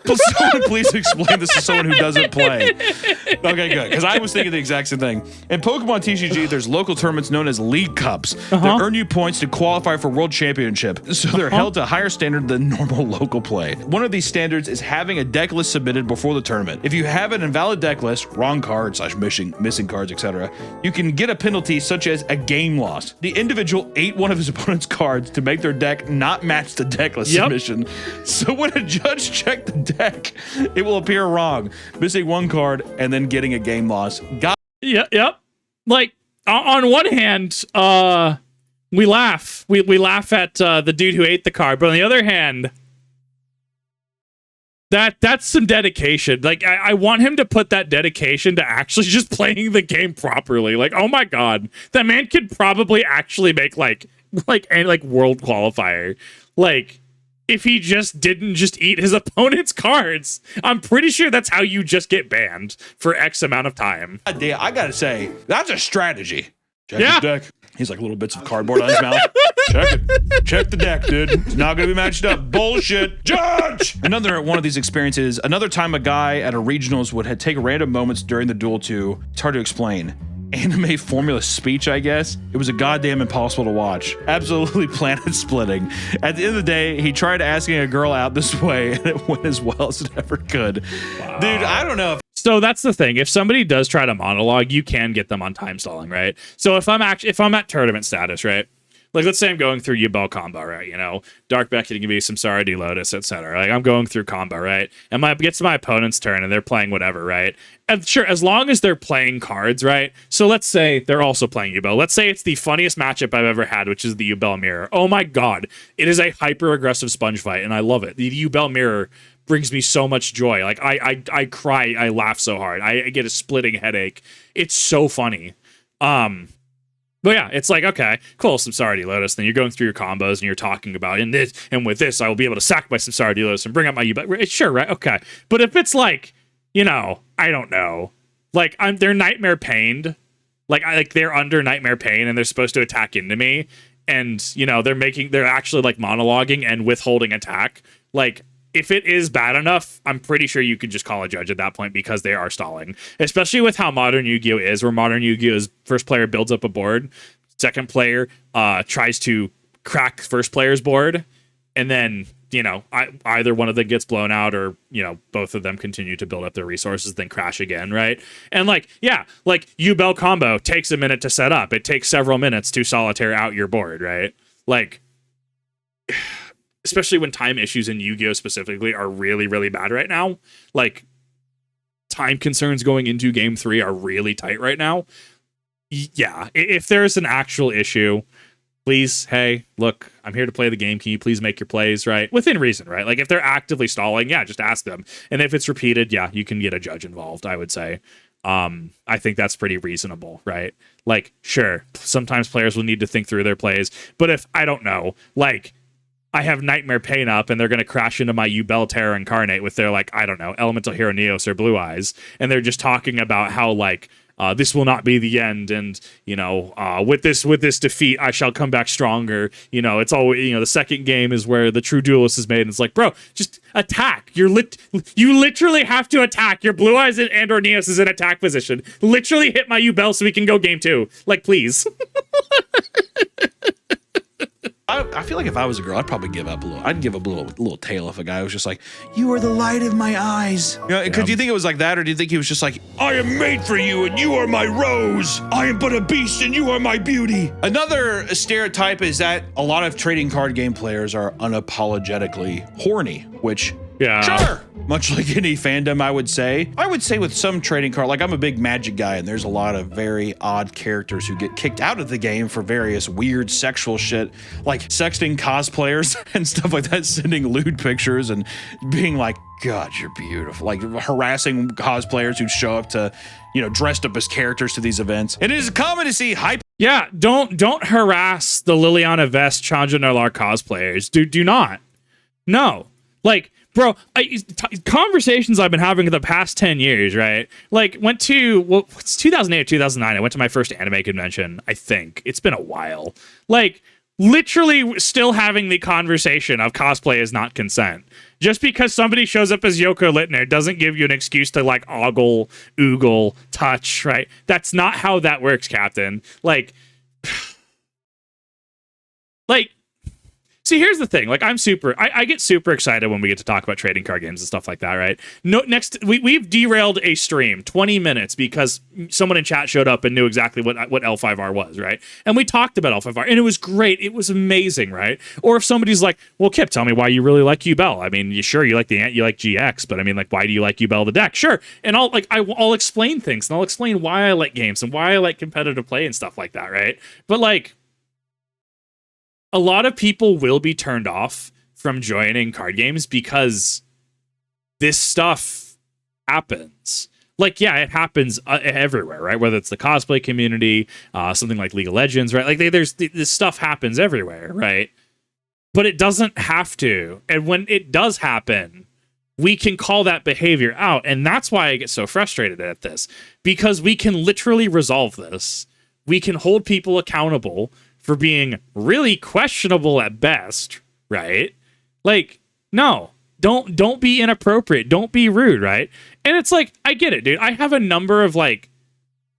[SPEAKER 2] Someone please explain this to someone who doesn't play. Okay, good. Because I was thinking the exact same thing. In Pokemon TCG, there's local tournaments known as League Cups that earn you points to qualify for World Championship. So they're held to a higher standard than normal local play. One of these standards is having a deck list submitted before the tournament. If you have an invalid deck list, wrong card / missing cards, etc., you can get a penalty such as a game loss. The individual ate one of his opponent's cards to make their deck not match the deck list submission. So when a judge checked the deck, it will appear wrong, missing one card and then getting a game loss.
[SPEAKER 1] Yep. Like, on one hand, we laugh. We laugh at the dude who ate the card, but on the other hand, that's some dedication. Like, I want him to put that dedication to actually just playing the game properly. Like, oh my god, that man could probably actually make like world qualifier. Like, if he just didn't just eat his opponent's cards. I'm pretty sure that's how you just get banned for X amount of time.
[SPEAKER 2] I gotta say, that's a strategy. Check his deck. He's like little bits of cardboard on his mouth. Check it. Check the deck, dude. It's not gonna be matched up. Bullshit. Judge! Another one of these experiences, another time a guy at a regionals would take random moments during the duel to, it's hard to explain, anime formula speech, I guess. It was a goddamn impossible to watch. Absolutely planet splitting. At the end of the day, he tried asking a girl out this way and it went as well as it ever could. Wow. Dude, I don't know.
[SPEAKER 1] So that's the thing. If somebody does try to monologue, you can get them on time stalling, right? So if I'm at tournament status, right? Like, let's say I'm going through Yubel combo, right? You know, Dark Beckett can be some Samsara Lotus, etc. Like, I'm going through combo, right? And it gets to my opponent's turn and they're playing whatever, right? And sure, as long as they're playing cards, right? So let's say they're also playing Yubel. Let's say it's the funniest matchup I've ever had, which is the Yubel Mirror. Oh my god. It is a hyper-aggressive sponge fight, and I love it. The Yubel Mirror brings me so much joy. Like, I cry, I laugh so hard. I get a splitting headache. It's so funny. But yeah, it's like, okay, cool, Samsara Lotus. Then you're going through your combos and you're talking about, with this, I will be able to sack my Samsara Lotus and bring up my Yubel. Sure, right? Okay. But if it's like, you know, I don't know, like they're Nightmare Pained, like they're under Nightmare Pain and they're supposed to attack into me, and you know they're actually like monologuing and withholding attack. Like, if it is bad enough, I'm pretty sure you could just call a judge at that point because they are stalling. Especially with how modern Yu-Gi-Oh is, where modern Yu-Gi-Oh's first player builds up a board. second player tries to crack first player's board, and then either one of them gets blown out, or both of them continue to build up their resources, then crash again, right? And like Yubel combo takes a minute to set up. It takes several minutes to solitaire out your board, right? Like, especially when time issues in Yu-Gi-Oh specifically are really, really bad right now. Like, time concerns going into game 3 are really tight right now. Yeah, if there's an actual issue, please, hey, look, I'm here to play the game. Can you please make your plays, right? Within reason, right? Like, if they're actively stalling, yeah, just ask them. And if it's repeated, yeah, you can get a judge involved, I would say. I think that's pretty reasonable, right? Like, sure, sometimes players will need to think through their plays, but if, I don't know, like, I have Nightmare Pain up and they're going to crash into my Yubel Terra Incarnate with their, like, I don't know, Elemental Hero Neos or Blue Eyes, and they're just talking about how, like, this will not be the end, and with this defeat I shall come back stronger. It's always the second game is where the true duelist is made, and it's like, bro, just attack. You literally have to attack. Your Blue Eyes and or Neos is in attack position. Literally hit my Yubel so we can go game 2. Like, please.
[SPEAKER 2] I feel like if I was a girl, I'd probably give up a little. I'd give up a little tail if a guy was just like, "You are the light of my eyes." Because do you think it was like that, or do you think he was just like, "I am made for you, and you are my rose. I am but a beast, and you are my beauty." Another stereotype is that a lot of trading card game players are unapologetically horny, which, sure, much like any fandom, I would say with some trading card, like I'm a big Magic guy, and there's a lot of very odd characters who get kicked out of the game for various weird sexual shit, like sexting cosplayers and stuff like that, sending lewd pictures and being like, "God, you're beautiful," like harassing cosplayers who show up to, dressed up as characters to these events. It is common to see hype.
[SPEAKER 1] Yeah, don't harass the Liliana Vest Chandra Narlar cosplayers. Do not. No. Like, bro, conversations I've been having for the past 10 years, right? Like, it's 2008 or 2009. I went to my first anime convention, I think. It's been a while. Like, literally still having the conversation of cosplay is not consent. Just because somebody shows up as Yoko Littner doesn't give you an excuse to, like, ogle, oogle, touch, right? That's not how that works, Captain. Like, see, here's the thing. Like, I get super excited when we get to talk about trading card games and stuff like that, right? We've derailed a stream 20 minutes because someone in chat showed up and knew exactly what L5R was, right? And we talked about L5R, and it was great. It was amazing, right? Or if somebody's like, "Well, Kip, tell me why you really like Yubel. I mean, you like the Ant, you like GX, but I mean, like, why do you like Yubel the deck?" Sure. And I'll explain things, and I'll explain why I like games and why I like competitive play and stuff like that, right? But, like, a lot of people will be turned off from joining card games because this stuff happens. Like, yeah, it happens everywhere, right? Whether it's the cosplay community, something like League of Legends, right? Like, this stuff happens everywhere, right? But it doesn't have to. And when it does happen, we can call that behavior out. And that's why I get so frustrated at this, because we can literally resolve this. We can hold people accountable for being really questionable at best, right? Like, no, don't be inappropriate. Don't be rude, right? And it's like, I get it, dude. I have a number of, like,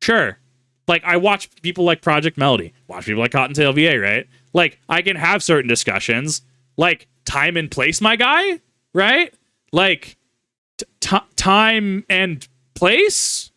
[SPEAKER 1] sure. Like, I watch people like Project Melody, watch people like Cottontail VA, right? Like, I can have certain discussions, like time and place, my guy, right? Like, time and place,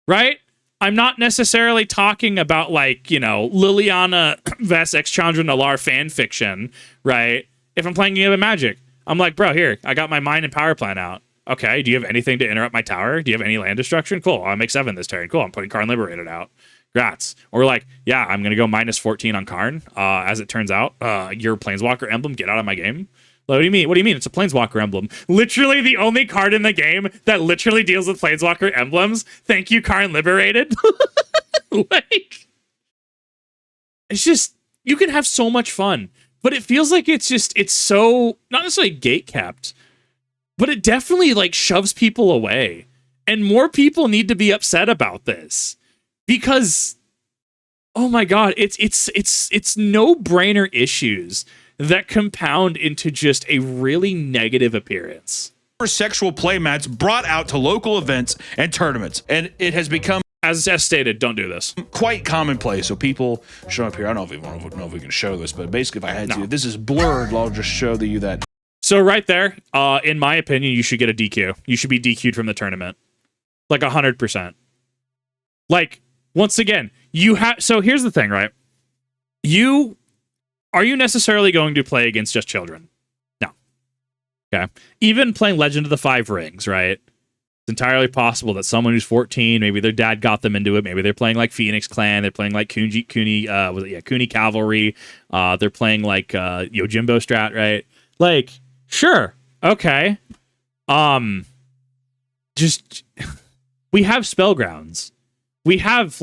[SPEAKER 1] right? I'm not necessarily talking about, like, Liliana Vest X Chandra Nalar fan fiction, right? If I'm playing a game of Magic, I'm like, bro, here, I got my mine and power plant out. Okay, do you have anything to interrupt my tower? Do you have any land destruction? Cool, I'll make 7 this turn. Cool, I'm putting Karn Liberated out. Grats. Or like, yeah, I'm going to go -14 on Karn. As it turns out, your Planeswalker emblem, get out of my game. What do you mean? What do you mean? It's a Planeswalker emblem. Literally the only card in the game that literally deals with Planeswalker emblems. Thank you, Karn Liberated. Like, it's just, you can have so much fun, but it feels like it's so, not necessarily gate-kept, but it definitely, like, shoves people away. And more people need to be upset about this, because, oh my God, it's no-brainer issues that compound into just a really negative appearance.
[SPEAKER 2] Sexual playmats brought out to local events and tournaments, and it has become
[SPEAKER 1] As stated, don't do this.
[SPEAKER 2] Quite commonplace. So people show up here. I don't know if we can show this, but basically, if I had to, this is blurred. I'll just show you that.
[SPEAKER 1] So right there, in my opinion, you should get a DQ. You should be DQ'd from the tournament, like 100%. Like once again, you have. So here's the thing, right? Are you necessarily going to play against just children? No. Okay. Even playing Legend of the Five Rings, right? It's entirely possible that someone who's 14, maybe their dad got them into it. Maybe they're playing like Phoenix Clan. They're playing like Cooney Cavalry. They're playing like Yojimbo Strat, right? Like, sure, okay. Just we have Spellgrounds. We have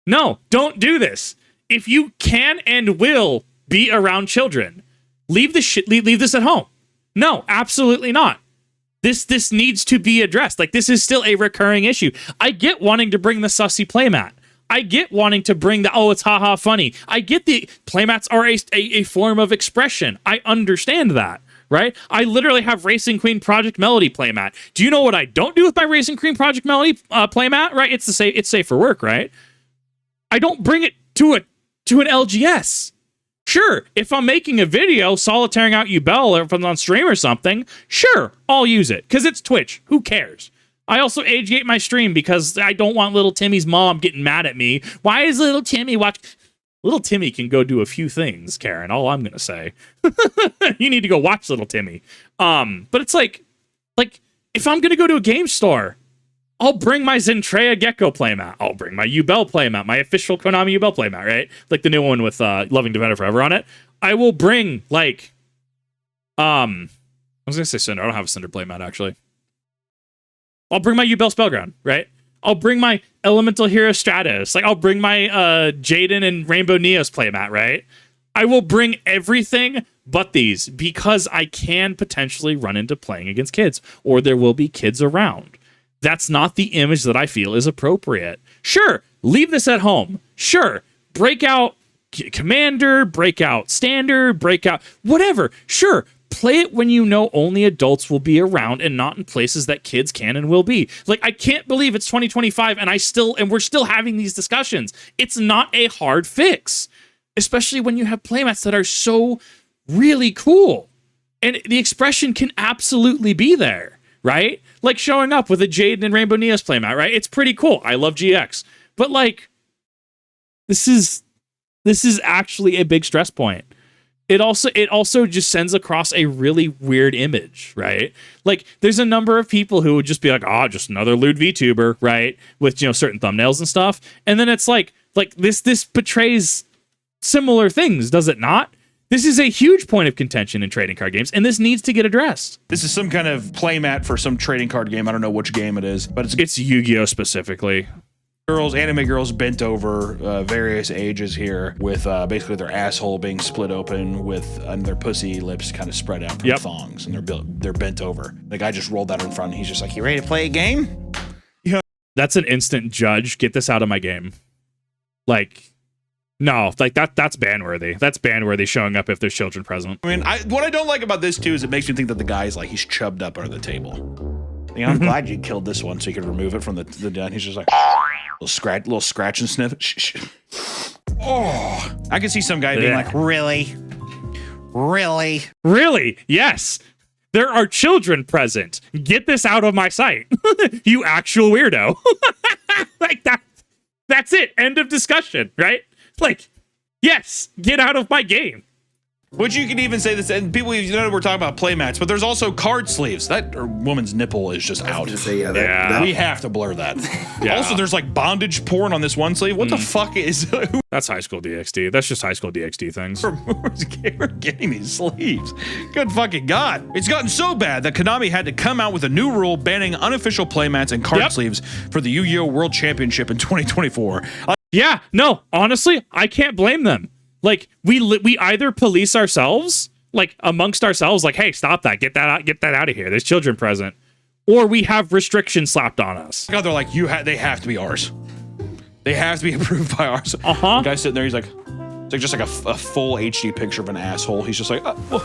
[SPEAKER 1] no, don't do this. If you can and will be around children, leave this at home. No, absolutely not. This needs to be addressed. Like, this is still a recurring issue. I get wanting to bring the sussy playmat. I get wanting to bring the, it's haha funny. I get the playmats are a form of expression. I understand that, right? I literally have Racing Queen Project Melody playmat. Do you know what I don't do with my Racing Queen Project Melody playmat, right? It's safe for work, right? I don't bring it to an LGS. Sure, if I'm making a video solitaring out Yugioh or if I'm on stream or something, sure, I'll use it because it's Twitch. Who cares? I also age gate my stream because I don't want little Timmy's mom getting mad at me. Why is little Timmy watch? Little Timmy can go do a few things, Karen. All I'm gonna say. You need to go watch little Timmy. But it's like if I'm gonna go to a game store, I'll bring my Zentreya Gecko playmat. I'll bring my Yugioh playmat, my official Konami Yugioh playmat, right? Like the new one with Loving Defender Forever on it. I will bring like, I was gonna say Cinder. I don't have a Cinder playmat actually. I'll bring my Yugioh Spellground, right? I'll bring my Elemental Hero Stratus. Like I'll bring my Jaden and Rainbow Neos playmat, right? I will bring everything but these because I can potentially run into playing against kids, or there will be kids around. That's not the image that I feel is appropriate. Sure, leave this at home. Sure, break out Commander, break out Standard, break out whatever. Sure, play it when you know only adults will be around and not in places that kids can and will be. Like, I can't believe it's 2025 and we're still having these discussions. It's not a hard fix, especially when you have playmats that are so really cool. And the expression can absolutely be there. Right? Like showing up with a Jaden and Rainbow Neos playmat, right? It's pretty cool. I love GX. But like, this is actually a big stress point. It also just sends across a really weird image, right? Like, there's a number of people who would just be like, just another lewd VTuber, right? With, certain thumbnails and stuff. And then it's like this portrays similar things, does it not? This is a huge point of contention in trading card games, and this needs to get addressed.
[SPEAKER 2] This is some kind of playmat for some trading card game. I don't know which game it is, but
[SPEAKER 1] it's Yu-Gi-Oh! Specifically.
[SPEAKER 2] Anime girls bent over, various ages here, with basically their asshole being split open and their pussy lips kind of spread out from thongs, and they're bent over. The guy just rolled that in front, and he's just like, "You ready to play a game?"
[SPEAKER 1] Yeah, that's an instant judge. Get this out of my game. Like. No, like that's ban-worthy. That's ban-worthy showing up if there's children present.
[SPEAKER 2] I mean, what I don't like about this too is it makes me think that the guy's like he's chubbed up under the table. I'm glad you killed this one so you could remove it from the den. He's just like little scratch and sniff. Shh. Oh, I can see some guy being like, really?
[SPEAKER 1] Yes. There are children present. Get this out of my sight. You actual weirdo. Like that. That's it. End of discussion, right? Like, yes, get out of my game.
[SPEAKER 2] Which you can even say this, and people, we're talking about playmats, but there's also card sleeves. That woman's nipple is just out. We have to blur that. Yeah. Also, there's like bondage porn on this one sleeve. What the fuck is?
[SPEAKER 1] That's high school DxD. That's just high school DxD things.
[SPEAKER 2] We're getting these sleeves. Good fucking God. It's gotten so bad that Konami had to come out with a new rule banning unofficial playmats and card sleeves for the Yu-Gi-Oh! World Championship in 2024.
[SPEAKER 1] Yeah, no, honestly, I can't blame them. Like, we either police ourselves, like amongst ourselves, like, hey, stop that, get that out of here. There's children present, or we have restrictions slapped on us.
[SPEAKER 2] God, they're like, they have to be ours. They have to be approved by ours.
[SPEAKER 1] The
[SPEAKER 2] guy's sitting there, he's like, It's like just like a full HD picture of an asshole. He's just like, well.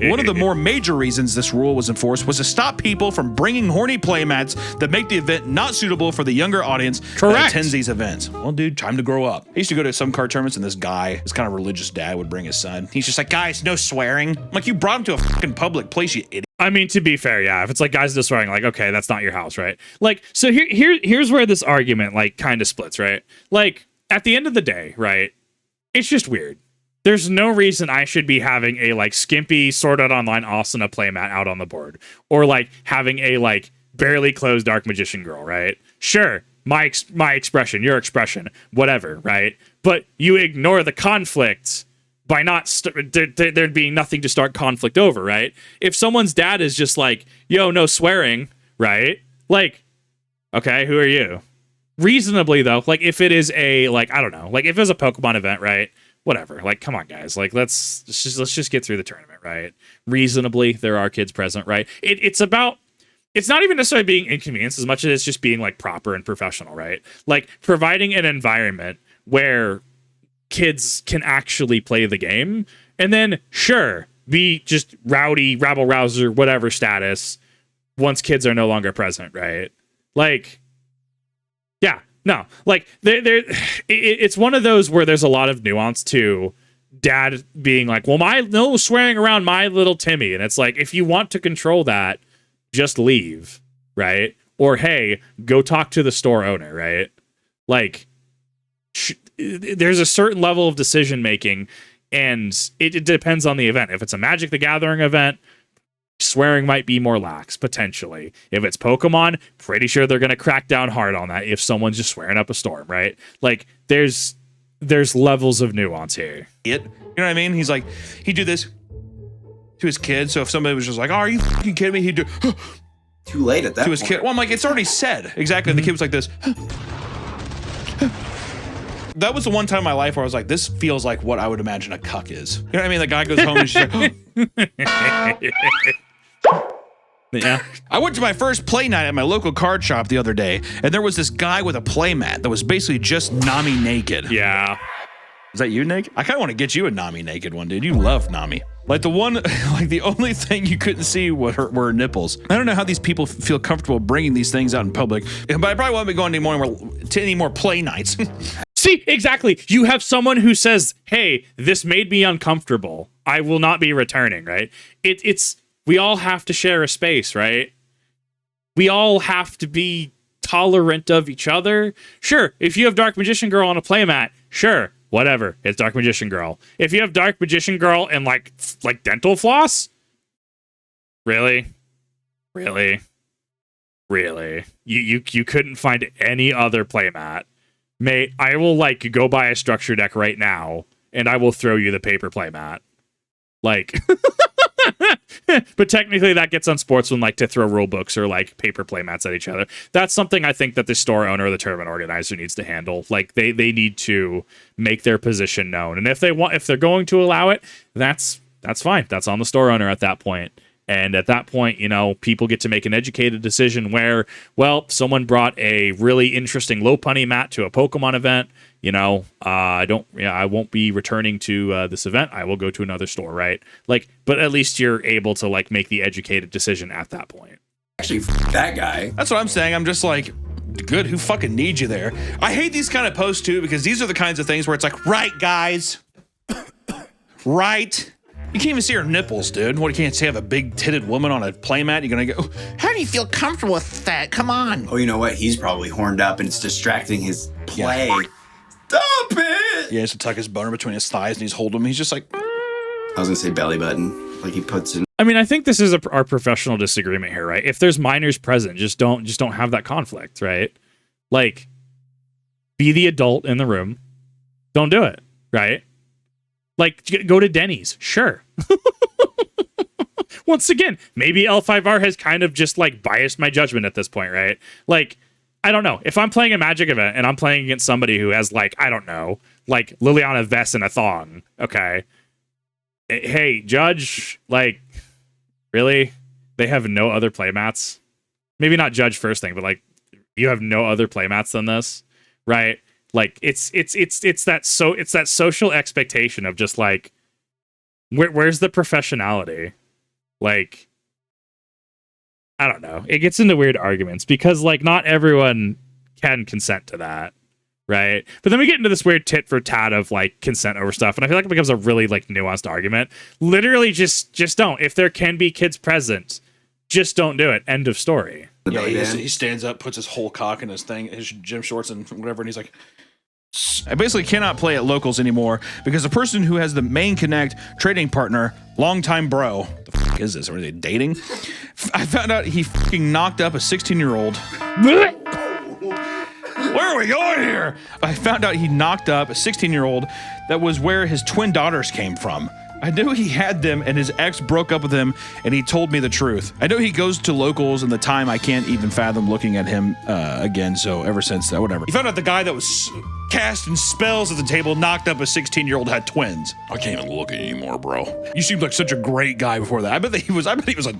[SPEAKER 2] One of the more major reasons this rule was enforced was to stop people from bringing horny playmats that make the event not suitable for the younger audience that attends these events. Well, dude, time to grow up. I used to go to some card tournaments, and this guy, this kind of religious dad, would bring his son. He's just like, guys, no swearing. I'm like, you brought him to a fucking public place, you idiot.
[SPEAKER 1] I mean, to be fair, yeah. If it's like guys just swearing, like, okay, that's not your house, right? Like, so here's where this argument like kind of splits, right? Like, at the end of the day, right? It's just weird. There's no reason I should be having a like skimpy Sword Art Online Asuna playmat out on the board, or like having a like barely closed Dark Magician Girl, right? Sure, my expression, your expression, whatever, right? But you ignore the conflict by not there being nothing to start conflict over, right? If someone's dad is just like, yo, no swearing, right? Like, okay, who are you? Reasonably though, like if it is a like, I don't know, like if it's a Pokemon event, right? Whatever. Like, come on, guys. Like, let's just get through the tournament, right? Reasonably, there are kids present, right? It's not even necessarily being inconvenienced as much as it's just being like proper and professional, right? Like providing an environment where kids can actually play the game, and then sure, be just rowdy, rabble rouser, whatever status once kids are no longer present, right? Like, yeah. No, like it's one of those where there's a lot of nuance to dad being like, well, no swearing around my little Timmy. And it's like, if you want to control that, just leave, right? Or, hey, go talk to the store owner, right? Like, there's a certain level of decision making, and it depends on the event. If it's a Magic the Gathering event, swearing might be more lax, potentially. If it's Pokemon, pretty sure they're going to crack down hard on that if someone's just swearing up a storm, right? Like, there's levels of nuance here.
[SPEAKER 2] You know what I mean? He's like, he'd do this to his kid, so if somebody was just like, oh, are you fucking kidding me? He'd do
[SPEAKER 4] Too late at that
[SPEAKER 2] to his
[SPEAKER 4] point.
[SPEAKER 2] kid. Well, I'm like, it's already said. Exactly. The kid was like this. That was the one time in my life where I was like, this feels like what I would imagine a cuck is. You know what I mean? The guy goes home and she's like,
[SPEAKER 1] Yeah.
[SPEAKER 2] I went to my first play night at my local card shop the other day, and there was this guy with a play mat that was basically just Nami naked.
[SPEAKER 1] Yeah.
[SPEAKER 2] Is that you, Nick? I kind of want to get you a Nami naked one, dude. You love Nami. Like the one, like the only thing you couldn't see were her nipples. I don't know how these people feel comfortable bringing these things out in public, but I probably won't be going to any more play nights.
[SPEAKER 1] See, exactly. You have someone who says, hey, this made me uncomfortable. I will not be returning, right? It's we all have to share a space, right? We all have to be tolerant of each other. Sure, if you have Dark Magician Girl on a playmat, sure, whatever. It's Dark Magician Girl. If you have Dark Magician Girl and like dental floss, really? You couldn't find any other playmat. Mate, I will like go buy a structure deck right now and I will throw you the paper playmat. Like but technically that gets unsportsmanlike to throw rule books or like paper playmats at each other. That's something I think that the store owner or the tournament organizer needs to handle. Like they need to make their position known. And if they're going to allow it, that's fine. That's on the store owner at that point. And at that point, you know, people get to make an educated decision where, well, someone brought a really interesting low punny mat to a Pokemon event. You know, I won't be returning to this event. I will go to another store, right? Like, but at least you're able to like make the educated decision at that point.
[SPEAKER 4] Actually, that guy.
[SPEAKER 2] That's what I'm saying. I'm just like, good. Who fucking needs you there? I hate these kind of posts too, because these are the kinds of things where it's like, right, guys, right. You can't even see her nipples, dude. What, you can't say have a big-titted woman on a playmat? You're gonna go, how do you feel comfortable with that? Come on.
[SPEAKER 4] Oh, you know what? He's probably horned up and it's distracting his play. Yeah. Stop it!
[SPEAKER 2] Yeah, he has to tuck his boner between his thighs and he's holding him. He's just like,
[SPEAKER 4] I was gonna say belly button. Like he puts in.
[SPEAKER 1] I mean, I think this is our professional disagreement here, right? If there's minors present, just don't have that conflict, right? Like, be the adult in the room. Don't do it, right? Like, go to Denny's. Sure. Once again, maybe L5R has kind of just, like, biased my judgment at this point, right? Like, I don't know. If I'm playing a Magic event and I'm playing against somebody who has, like, I don't know, like, Liliana Vess and a thong, okay? Hey, Judge, like, really? They have no other playmats? Maybe not Judge first thing, but, like, you have no other playmats than this, right? Like it's that social expectation of just like where's the professionality? Like I don't know. It gets into weird arguments because like not everyone can consent to that. Right. But then we get into this weird tit for tat of like consent over stuff. And I feel like it becomes a really like nuanced argument. Literally just don't. If there can be kids present, just don't do it. End of story.
[SPEAKER 2] Yeah, he stands up, puts his whole cock in his thing, his gym shorts and whatever. And he's like, I basically cannot play at locals anymore because the person who has the main Connect trading partner, longtime bro, the fuck is this? Are they dating? I found out he fucking knocked up a 16-year-old. Where are we going here? I found out he knocked up a 16-year-old. That was where his twin daughters came from. I knew he had them and his ex broke up with him and he told me the truth. I know he goes to locals and the time I can't even fathom looking at him again, so ever since that, whatever. He found out the guy that was casting spells at the table knocked up a 16-year-old had twins. I can't even look at you anymore, bro. You seemed like such a great guy before that. I bet he was a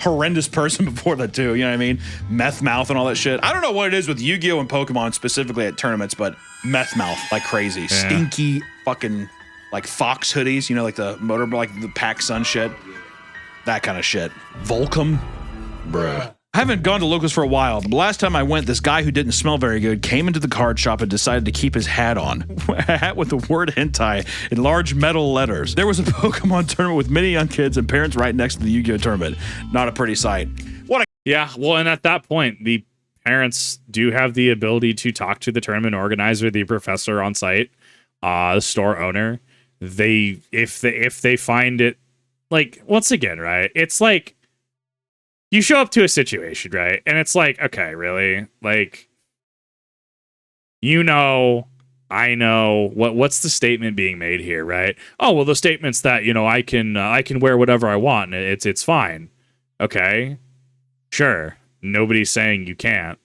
[SPEAKER 2] horrendous person before that too, you know what I mean? Meth mouth and all that shit. I don't know what it is with Yu-Gi-Oh! And Pokemon specifically at tournaments, but meth mouth like crazy. Yeah. Stinky fucking like fox hoodies, you know, like the motor, like the Pac Sun shit. That kind of shit. Volcom. Bruh. I haven't gone to locals for a while. The last time I went, this guy who didn't smell very good came into the card shop and decided to keep his hat on. A hat with the word hentai in large metal letters. There was a Pokemon tournament with many young kids and parents right next to the Yu-Gi-Oh! Tournament. Not a pretty sight. What a—
[SPEAKER 1] Yeah, well, and at that point, the parents do have the ability to talk to the tournament organizer, the professor on site, the store owner. If they find it, like, once again, right? It's like, you show up to a situation, right? And it's like, okay, really? Like, you know, I know, what's the statement being made here, right? Oh, well, the statement's that, you know, I can wear whatever I want. It's fine. Okay. Sure. Nobody's saying you can't.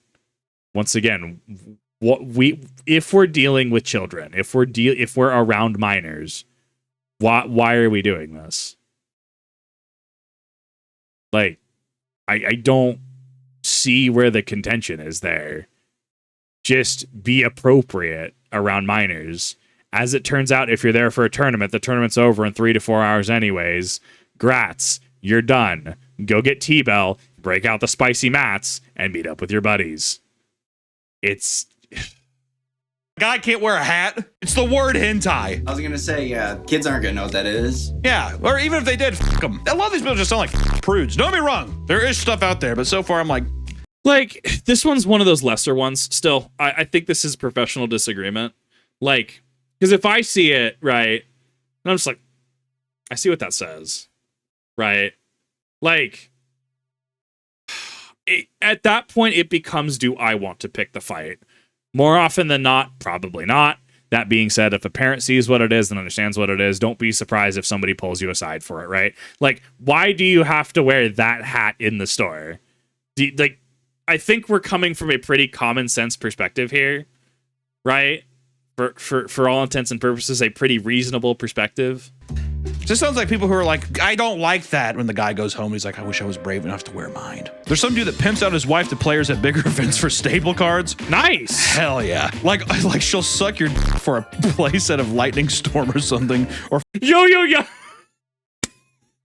[SPEAKER 1] Once again, if we're dealing with children, if we're around minors, why are we doing this? Like, I don't see where the contention is there. Just be appropriate around minors. As it turns out, if you're there for a tournament, the tournament's over in 3 to 4 hours anyways. Grats, you're done. Go get T-Bell, break out the spicy mats, and meet up with your buddies. It's...
[SPEAKER 2] Guy can't wear a hat. It's the word hentai.
[SPEAKER 4] I was gonna say, yeah, kids aren't gonna know what that is.
[SPEAKER 2] Yeah, or even if they did, fuck them. A lot of these people just sound like prudes. Don't get me wrong. There is stuff out there, but so far I'm like...
[SPEAKER 1] Like, this one's one of those lesser ones. Still, I think this is professional disagreement. Like, because if I see it, right, and I'm just like, I see what that says, right? Like, at that point, it becomes, do I want to pick the fight? More often than not, probably not. That being said, if a parent sees what it is and understands what it is, don't be surprised if somebody pulls you aside for it, right? Like, why do you have to wear that hat in the store? I think we're coming from a pretty common sense perspective here, right? For all intents and purposes, a pretty reasonable perspective.
[SPEAKER 2] This sounds like people who are like, I don't like that. When the guy goes home, he's like, I wish I was brave enough to wear mine. There's some dude that pimps out his wife to players at bigger events for stable cards.
[SPEAKER 1] Nice.
[SPEAKER 2] Hell yeah. Like she'll suck your for a playset of Lightning Storm or something. Or
[SPEAKER 1] yo.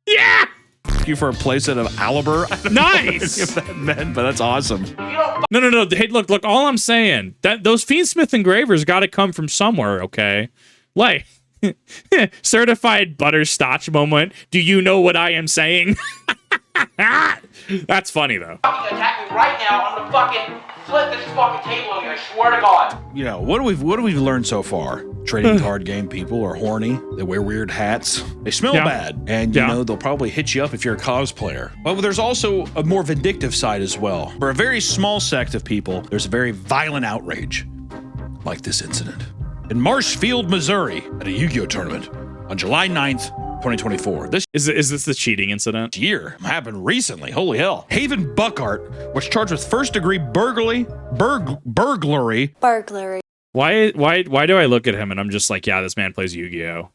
[SPEAKER 1] Yeah.
[SPEAKER 2] You for a playset of Aliber.
[SPEAKER 1] Nice.
[SPEAKER 2] If that meant, but that's awesome.
[SPEAKER 1] No. Hey, look. All I'm saying, that those Fiendsmith engravers got to come from somewhere. Okay, like. Certified butterscotch moment. Do you know what I am saying? That's funny though.
[SPEAKER 6] Attack me right now. I'm gonna fucking flip this fucking table on you. I swear to God.
[SPEAKER 2] You know what do we learned so far? Trading card game people are horny. They wear weird hats. They smell bad, and you know they'll probably hit you up if you're a cosplayer. But there's also a more vindictive side as well. For a very small sect of people, there's a very violent outrage, like this incident. In Marshfield, Missouri, at a Yu-Gi-Oh! Tournament on July 9th, 2024. This
[SPEAKER 1] is this the cheating incident?
[SPEAKER 2] Year happened recently. Holy hell. Haven Buckhart was charged with first-degree burglary. Why
[SPEAKER 1] do I look at him and I'm just like, yeah, this man plays Yu-Gi-Oh?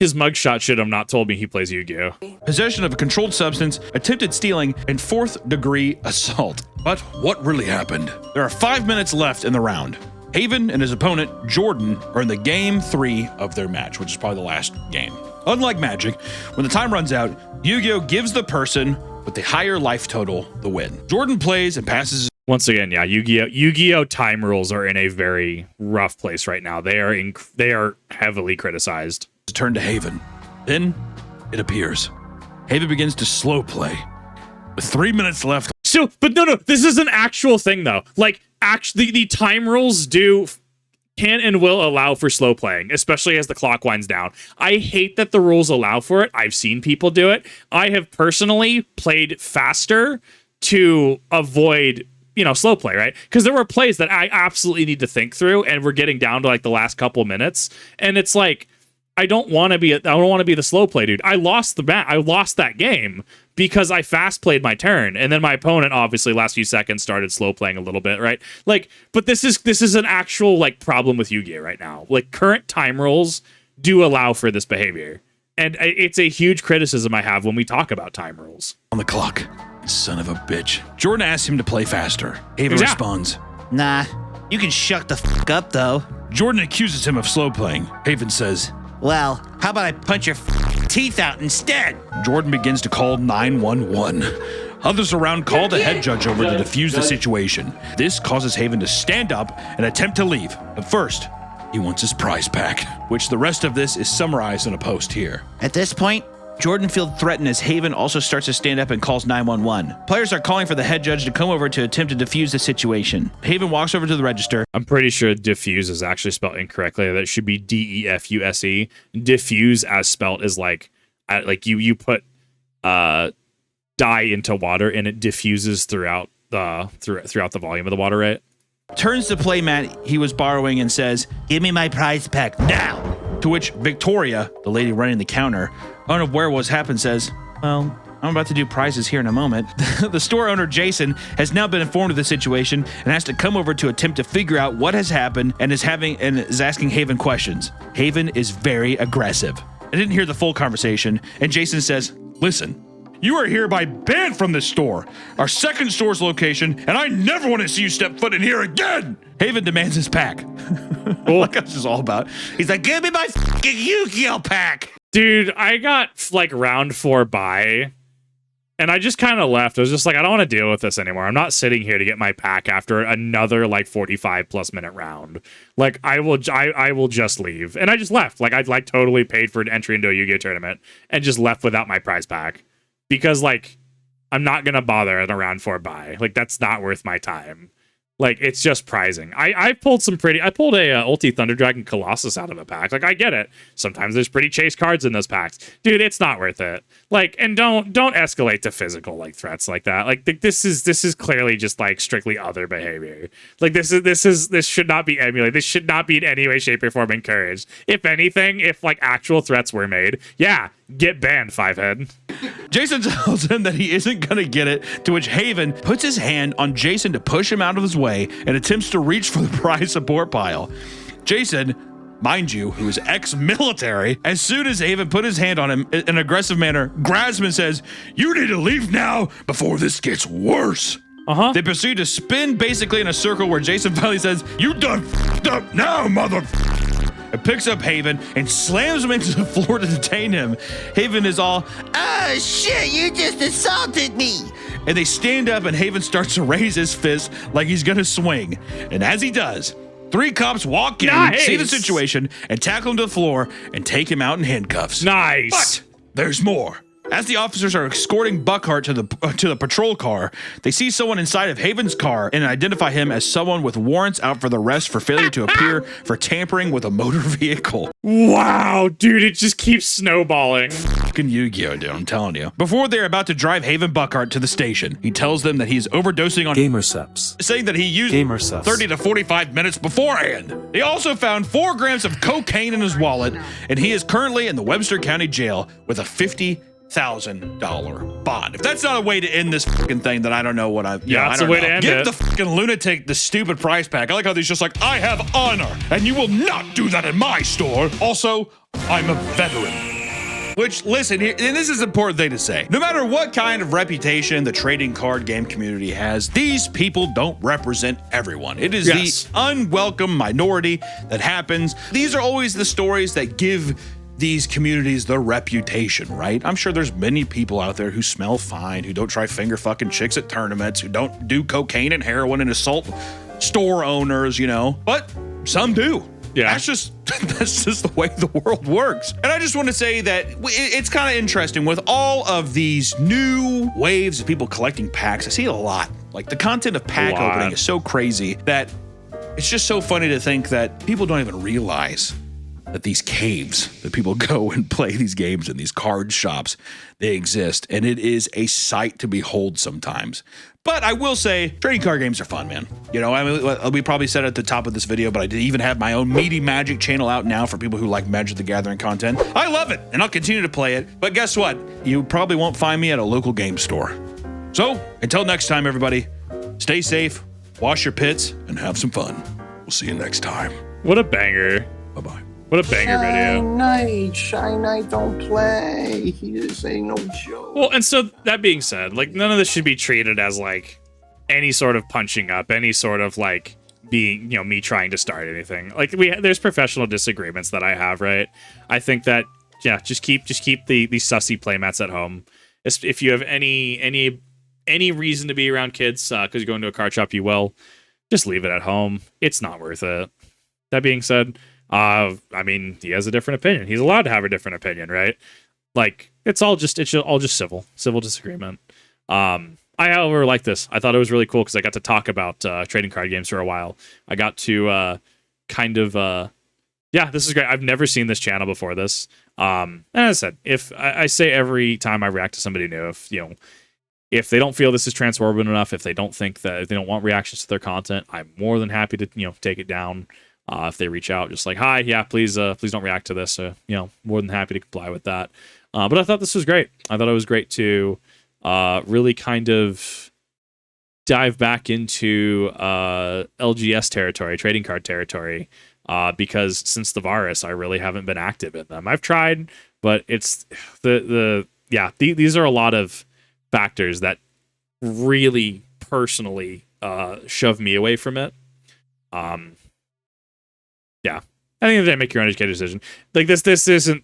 [SPEAKER 1] His mugshot should have not told me he plays Yu-Gi-Oh.
[SPEAKER 2] Possession of a controlled substance, attempted stealing, and 4th-degree assault. But what really happened? There are 5 minutes left in the round. Haven and his opponent, Jordan, are in the game 3 of their match, which is probably the last game. Unlike Magic, when the time runs out, Yu-Gi-Oh gives the person with the higher life total the win. Jordan plays and passes.
[SPEAKER 1] Once again, yeah, Yu-Gi-Oh time rules are in a very rough place right now. They are heavily criticized.
[SPEAKER 2] Turn to Haven. Then it appears. Haven begins to slow play. With 3 minutes left.
[SPEAKER 1] So, but no, this is an actual thing though. Like, actually, the time rules can and will allow for slow playing, especially as the clock winds down. I hate that the rules allow for it. I've seen people do it. I have personally played faster to avoid, slow play, right? Because there were plays that I absolutely need to think through, and we're getting down to like the last couple minutes, and it's like, I don't want to be the slow play dude. I lost that game because I fast played my turn, and then my opponent obviously last few seconds started slow playing a little bit, right? Like, but this is an actual like problem with Yu-Gi-Oh right now. Like, current time rules do allow for this behavior, and it's a huge criticism I have when we talk about time rules.
[SPEAKER 2] On the clock, son of a bitch. Jordan asks him to play faster. Haven responds,
[SPEAKER 7] "Nah, you can shut the fuck up though."
[SPEAKER 2] Jordan accuses him of slow playing. Haven says,
[SPEAKER 7] "Well, how about I punch your teeth out instead?"
[SPEAKER 2] Jordan begins to call 911. Others around call the head judge over to defuse the situation. This causes Haven to stand up and attempt to leave. But first, he wants his prize pack, which the rest of this is summarized in a post here.
[SPEAKER 7] At this point, Jordan feels threatened as Haven also starts to stand up and calls 911. Players are calling for the head judge to come over to attempt to defuse the situation. Haven walks over to the register.
[SPEAKER 1] I'm pretty sure diffuse is actually spelled incorrectly. That should be DEFUSE. Diffuse as spelled is like you put dye into water and it diffuses throughout the volume of the water, right?
[SPEAKER 2] Turns to playmat he was borrowing and says,
[SPEAKER 7] "Give me my prize pack now."
[SPEAKER 2] To which Victoria, the lady running the counter, unaware of what's happened, says, "Well, I'm about to do prizes here in a moment." The store owner, Jason, has now been informed of the situation and has to come over to attempt to figure out what has happened and is asking Haven questions. Haven is very aggressive. I didn't hear the full conversation, and Jason says, "Listen, you are hereby banned from this store, our second store's location, and I never want to see you step foot in here again." Haven demands his pack. Like that's just all about.
[SPEAKER 7] He's like, "Give me my fucking Yu-Gi-Oh pack."
[SPEAKER 1] Dude, I got like round 4 by, and I just kind of left. I was just like, I don't want to deal with this anymore. I'm not sitting here to get my pack after another like 45 plus minute round. Like, I will just leave. And I just left. Like, I'd like totally paid for an entry into a Yu-Gi-Oh tournament and just left without my prize pack because like, I'm not going to bother at a round 4 buy. Like, that's not worth my time. Like, it's just prizing. I pulled a Ulti Thunder Dragon Colossus out of a pack. Like, I get it. Sometimes there's pretty chase cards in those packs. Dude, it's not worth it. Like, and don't escalate to physical like threats like that. Like, this is clearly just like strictly other behavior. Like, this should not be emulated. This should not be in any way, shape, or form encouraged. If anything, if like actual threats were made, yeah, get banned, Fivehead.
[SPEAKER 2] Jason tells him that he isn't going to get it, to which Haven puts his hand on Jason to push him out of his way and attempts to reach for the prize support pile. Jason, mind you, who is ex-military, as soon as Haven put his hand on him in an aggressive manner, grabs him and says, "You need to leave now before this gets worse." They proceed to spin basically in a circle where Jason finally says, "You done f***ed up now, mother." It picks up Haven and slams him into the floor to detain him. Haven is all,
[SPEAKER 7] "Oh shit, you just assaulted me."
[SPEAKER 2] And they stand up and Haven starts to raise his fist like he's gonna swing. And as he does, 3 cops walk in, see the situation, and tackle him to the floor and take him out in handcuffs.
[SPEAKER 1] Nice.
[SPEAKER 2] But there's more. As the officers are escorting Buckhart to the patrol car, they see someone inside of Haven's car and identify him as someone with warrants out for the arrest for failure to appear for tampering with a motor vehicle.
[SPEAKER 1] Wow, dude, it just keeps snowballing.
[SPEAKER 2] Fucking Yu-Gi-Oh, dude, I'm telling you. Before they're about to drive Haven Buckhart to the station, he tells them that he's overdosing on
[SPEAKER 8] Gamerceps,
[SPEAKER 2] saying that he used 30 to 45 minutes beforehand. They also found 4 grams of cocaine in his wallet, and he is currently in the Webster County Jail with a $50,000 bond. If that's not a way to end this fucking thing, then I don't know what I've...
[SPEAKER 1] Yeah, that's a way to end it.
[SPEAKER 2] Give the fucking lunatic the stupid prize pack. I like how he's just like, "I have honor, and you will not do that in my store. Also, I'm a veteran." Which, listen, here, and this is an important thing to say. No matter what kind of reputation the trading card game community has, these people don't represent everyone. It is the unwelcome minority that happens. These are always the stories that give these communities the reputation, right? I'm sure there's many people out there who smell fine, who don't try finger fucking chicks at tournaments, who don't do cocaine and heroin and assault store owners, you know, but some do. Yeah. That's just the way the world works. And I just want to say that it's kind of interesting with all of these new waves of people collecting packs. I see it a lot. Like the content of pack opening is so crazy that it's just so funny to think that people don't even realize that these caves that people go and play these games in, these card shops, they exist. And it is a sight to behold sometimes. But I will say, trading card games are fun, man. You know, I mean, we probably said at the top of this video, but I did even have my own Meaty Magic channel out now for people who like Magic the Gathering content. I love it, and I'll continue to play it. But guess what? You probably won't find me at a local game store. So, until next time, everybody, stay safe, wash your pits, and have some fun. We'll see you next time.
[SPEAKER 1] What a banger.
[SPEAKER 2] Bye-bye.
[SPEAKER 1] What a banger video.
[SPEAKER 8] Shy Knight, don't play. He just ain't no joke.
[SPEAKER 1] Well, and so that being said, like none of this should be treated as like any sort of punching up, any sort of like being, you know, me trying to start anything. Like there's professional disagreements that I have, right? I think that just keep the sussy playmats at home. If you have any reason to be around kids because you're going to a card shop, you will. Just leave it at home. It's not worth it. That being said, I mean, he has a different opinion. He's allowed to have a different opinion, right? Like it's all just civil disagreement. I, however, like this. I thought it was really cool because I got to talk about trading card games for a while. I got to this is great. I've never seen this channel before this. And as I said, if I say every time I react to somebody new, if they don't feel this is transformative enough, if they don't want reactions to their content, I'm more than happy to take it down. If they reach out, just like, hi, yeah, please don't react to this. More than happy to comply with that. But I thought this was great. I thought it was great to really kind of dive back into LGS territory, trading card territory, because since the virus, I really haven't been active in them. I've tried, but it's these are a lot of factors that really personally shove me away from it. I think they make your own educated decision. Like this isn't.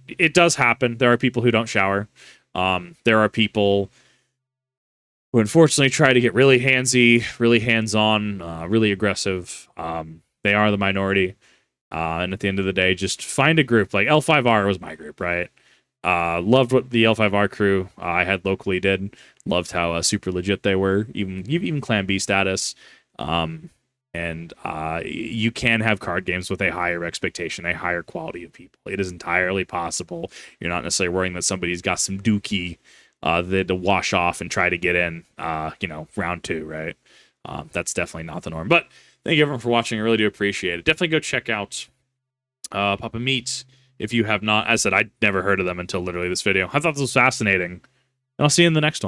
[SPEAKER 1] It does happen. There are people who don't shower. There are people who unfortunately try to get really handsy, really hands-on, really aggressive. They are the minority. And at the end of the day, just find a group. Like L5R was my group, right? Loved what the L5R crew I had locally did. Loved how super legit they were, even Clan B status. And you can have card games with a higher expectation, a higher quality of people. It is entirely possible. You're not necessarily worrying that somebody's got some dookie to wash off and try to get in, round two, right? That's definitely not the norm. But thank you everyone for watching. I really do appreciate it. Definitely go check out Papa Meat if you have not. As I said, I'd never heard of them until literally this video. I thought this was fascinating. And I'll see you in the next one.